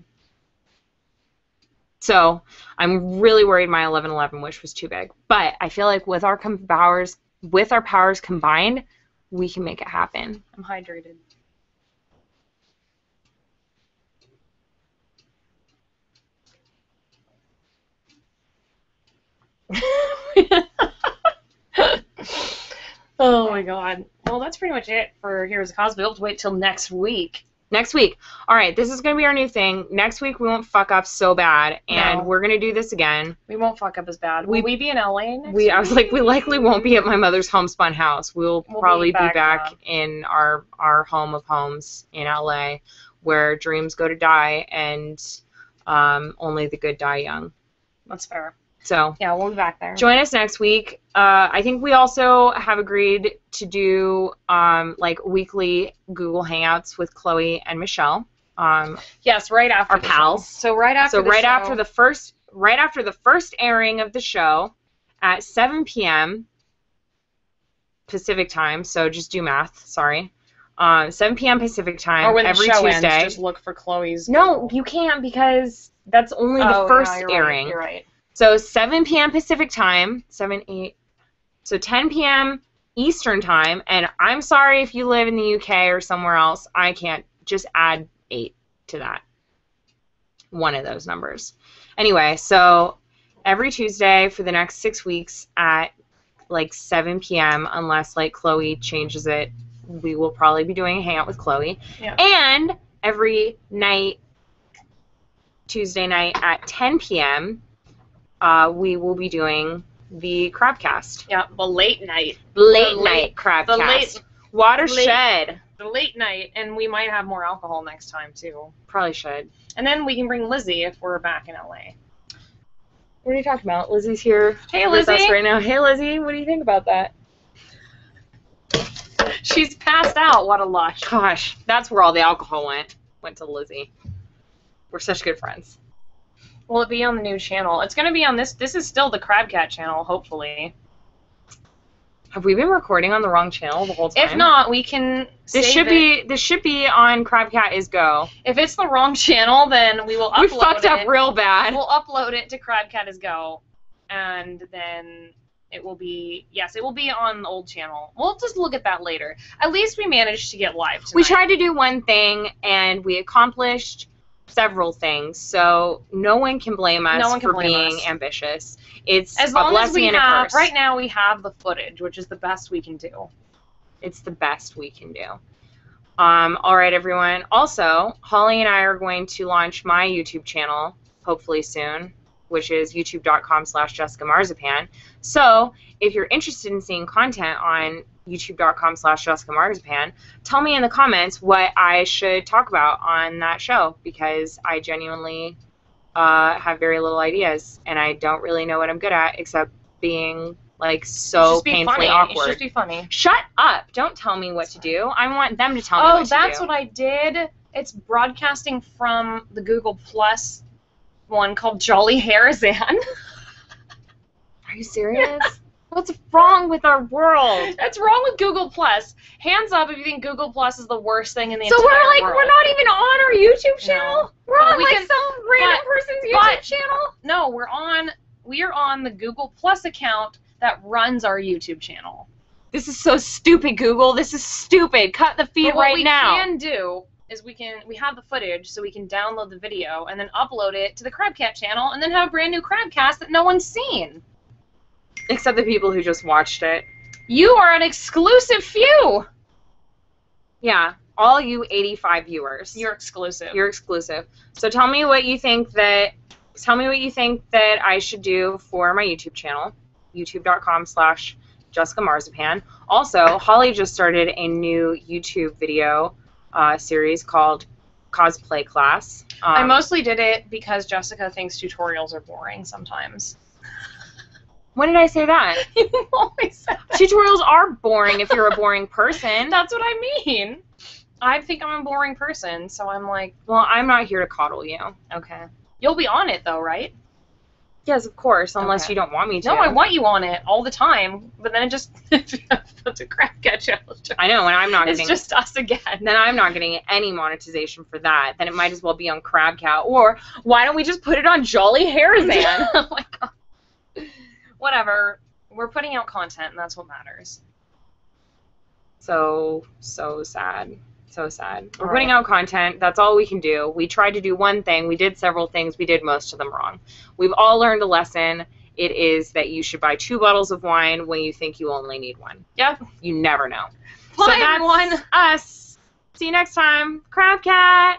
S2: So I'm really worried my 11/11 wish was too big. But I feel like with our powers combined, we can make it happen.
S1: I'm hydrated. Oh my god. Well, that's pretty much it for Heroes of Cosplay. We'll have to wait till next week.
S2: Next week. All right, this is going to be our new thing. Next week we won't fuck up so bad, and we're going to do this again.
S1: We won't fuck up as bad. Will we be in LA next
S2: week? I was like, we likely won't be at my mother's homespun house. We'll probably be back in our home of homes in LA, where dreams go to die, and only the good die young.
S1: That's fair.
S2: So
S1: yeah, we'll be back there.
S2: Join us next week. I think we also have agreed to do weekly Google Hangouts with Chloe and Michelle.
S1: Yes, right after
S2: our pals.
S1: So right after
S2: the first airing of the show at 7 p.m. Pacific time, so just do math. Sorry. 7 p.m. Pacific time
S1: Or when
S2: every
S1: the show
S2: Tuesday.
S1: ends, just look for Chloe's.
S2: No, you can't because that's only the first airing.
S1: You're right.
S2: So 7 p.m. Pacific time, 7, 8, so 10 p.m. Eastern time, and I'm sorry if you live in the UK or somewhere else, I can't just add 8 to that. One of those numbers. Anyway, so every Tuesday for the next 6 weeks at like 7 p.m., unless like Chloe changes it, we will probably be doing a hangout with Chloe.
S1: Yeah.
S2: And every night, Tuesday night at 10 p.m., we will be doing the Crabcast.
S1: Yeah, the late night.
S2: Late night Crabcast.
S1: The late
S2: Watershed.
S1: The late night, and we might have more alcohol next time too.
S2: Probably should.
S1: And then we can bring Lizzie if we're back in LA.
S2: What are you talking about? Lizzie's here
S1: Hey,
S2: with
S1: Lizzie.
S2: us right now. Hey, Lizzie, what do you think about that?
S1: She's passed out. What a lush.
S2: Gosh, that's where all the alcohol went. Went to Lizzie. We're such good friends.
S1: Will it be on the new channel? It's going to be on this. This is still the Crabcat channel, hopefully.
S2: Have we been recording on the wrong channel the whole time?
S1: If not, we can
S2: This
S1: save
S2: should
S1: it.
S2: be on Crabcat is Go.
S1: If it's the wrong channel, then we will upload it.
S2: We fucked up real bad.
S1: We'll upload it to Crabcat is Go, and then it will be, yes, it will be on the old channel. We'll just look at that later. At least we managed to get live tonight.
S2: We tried to do one thing, and we accomplished several things, so no one can blame us for being ambitious. It's
S1: as
S2: a
S1: long as
S2: blessing
S1: we
S2: and a
S1: have,
S2: curse.
S1: right now we have the footage, which is the best we can do.
S2: It's the best we can do. All right, everyone. Also, Holly and I are going to launch my YouTube channel, hopefully soon, which is youtube.com/JessicaMarzipan. So, if you're interested in seeing content on youtube.com/JessicaMarzipan, tell me in the comments what I should talk about on that show, because I genuinely have very little ideas, and I don't really know what I'm good at, except being like so painfully awkward.
S1: It should just be funny.
S2: Shut up! Don't tell me what to do. I want them to tell me what to do.
S1: Oh, that's what I did. It's broadcasting from the Google Plus one called Jolly Harazan.
S2: Are you serious? What's wrong with our world?
S1: That's wrong with Google Plus. Hands up if you think Google Plus is the worst thing in the
S2: So
S1: entire
S2: we're like,
S1: world.
S2: we're not even on our YouTube channel?
S1: No.
S2: We're
S1: But
S2: on
S1: we
S2: like
S1: can-
S2: some random person's YouTube channel?
S1: No, we are on the Google Plus account that runs our YouTube channel.
S2: This is so stupid, Google. This is stupid. Cut the feed
S1: But what
S2: right
S1: we
S2: now.
S1: can do is we have the footage, so we can download the video and then upload it to the Crabcat channel and then have a brand new Crabcast that no one's seen.
S2: Except the people who just watched it.
S1: You are an exclusive few.
S2: Yeah, all you 85 viewers.
S1: You're exclusive.
S2: You're exclusive. So tell me what you think that I should do for my YouTube channel, youtube.com/JessicaMarzipan. Also, Holly just started a new YouTube video series called Cosplay Class.
S1: I mostly did it because Jessica thinks tutorials are boring sometimes.
S2: When did I say that?
S1: You always said that.
S2: Tutorials are boring if you're a boring person.
S1: That's what I mean. I think I'm a boring person, so I'm like,
S2: Well, I'm not here to coddle you.
S1: okay. You'll be on it, though, right?
S2: Yes, of course, unless
S1: Okay.
S2: you don't want me to.
S1: No, I want you on it all the time, but then it just it's a Crabcat channel.
S2: I know, and I'm not
S1: It's
S2: getting...
S1: just us again.
S2: Then I'm not getting any monetization for that. Then it might as well be on Crabcat. Or why don't we just put it on Jolly Harazan?
S1: Oh my god. Whatever. We're putting out content, and that's what matters.
S2: So sad. So sad. We're
S1: All
S2: putting
S1: right.
S2: out content. That's all we can do. We tried to do one thing. We did several things. We did most of them wrong. We've all learned a lesson. It is that you should buy 2 bottles of wine when you think you only need 1.
S1: Yep.
S2: You never know.
S1: Bye,
S2: so that's
S1: everyone.
S2: us. See you next time. Crabcat.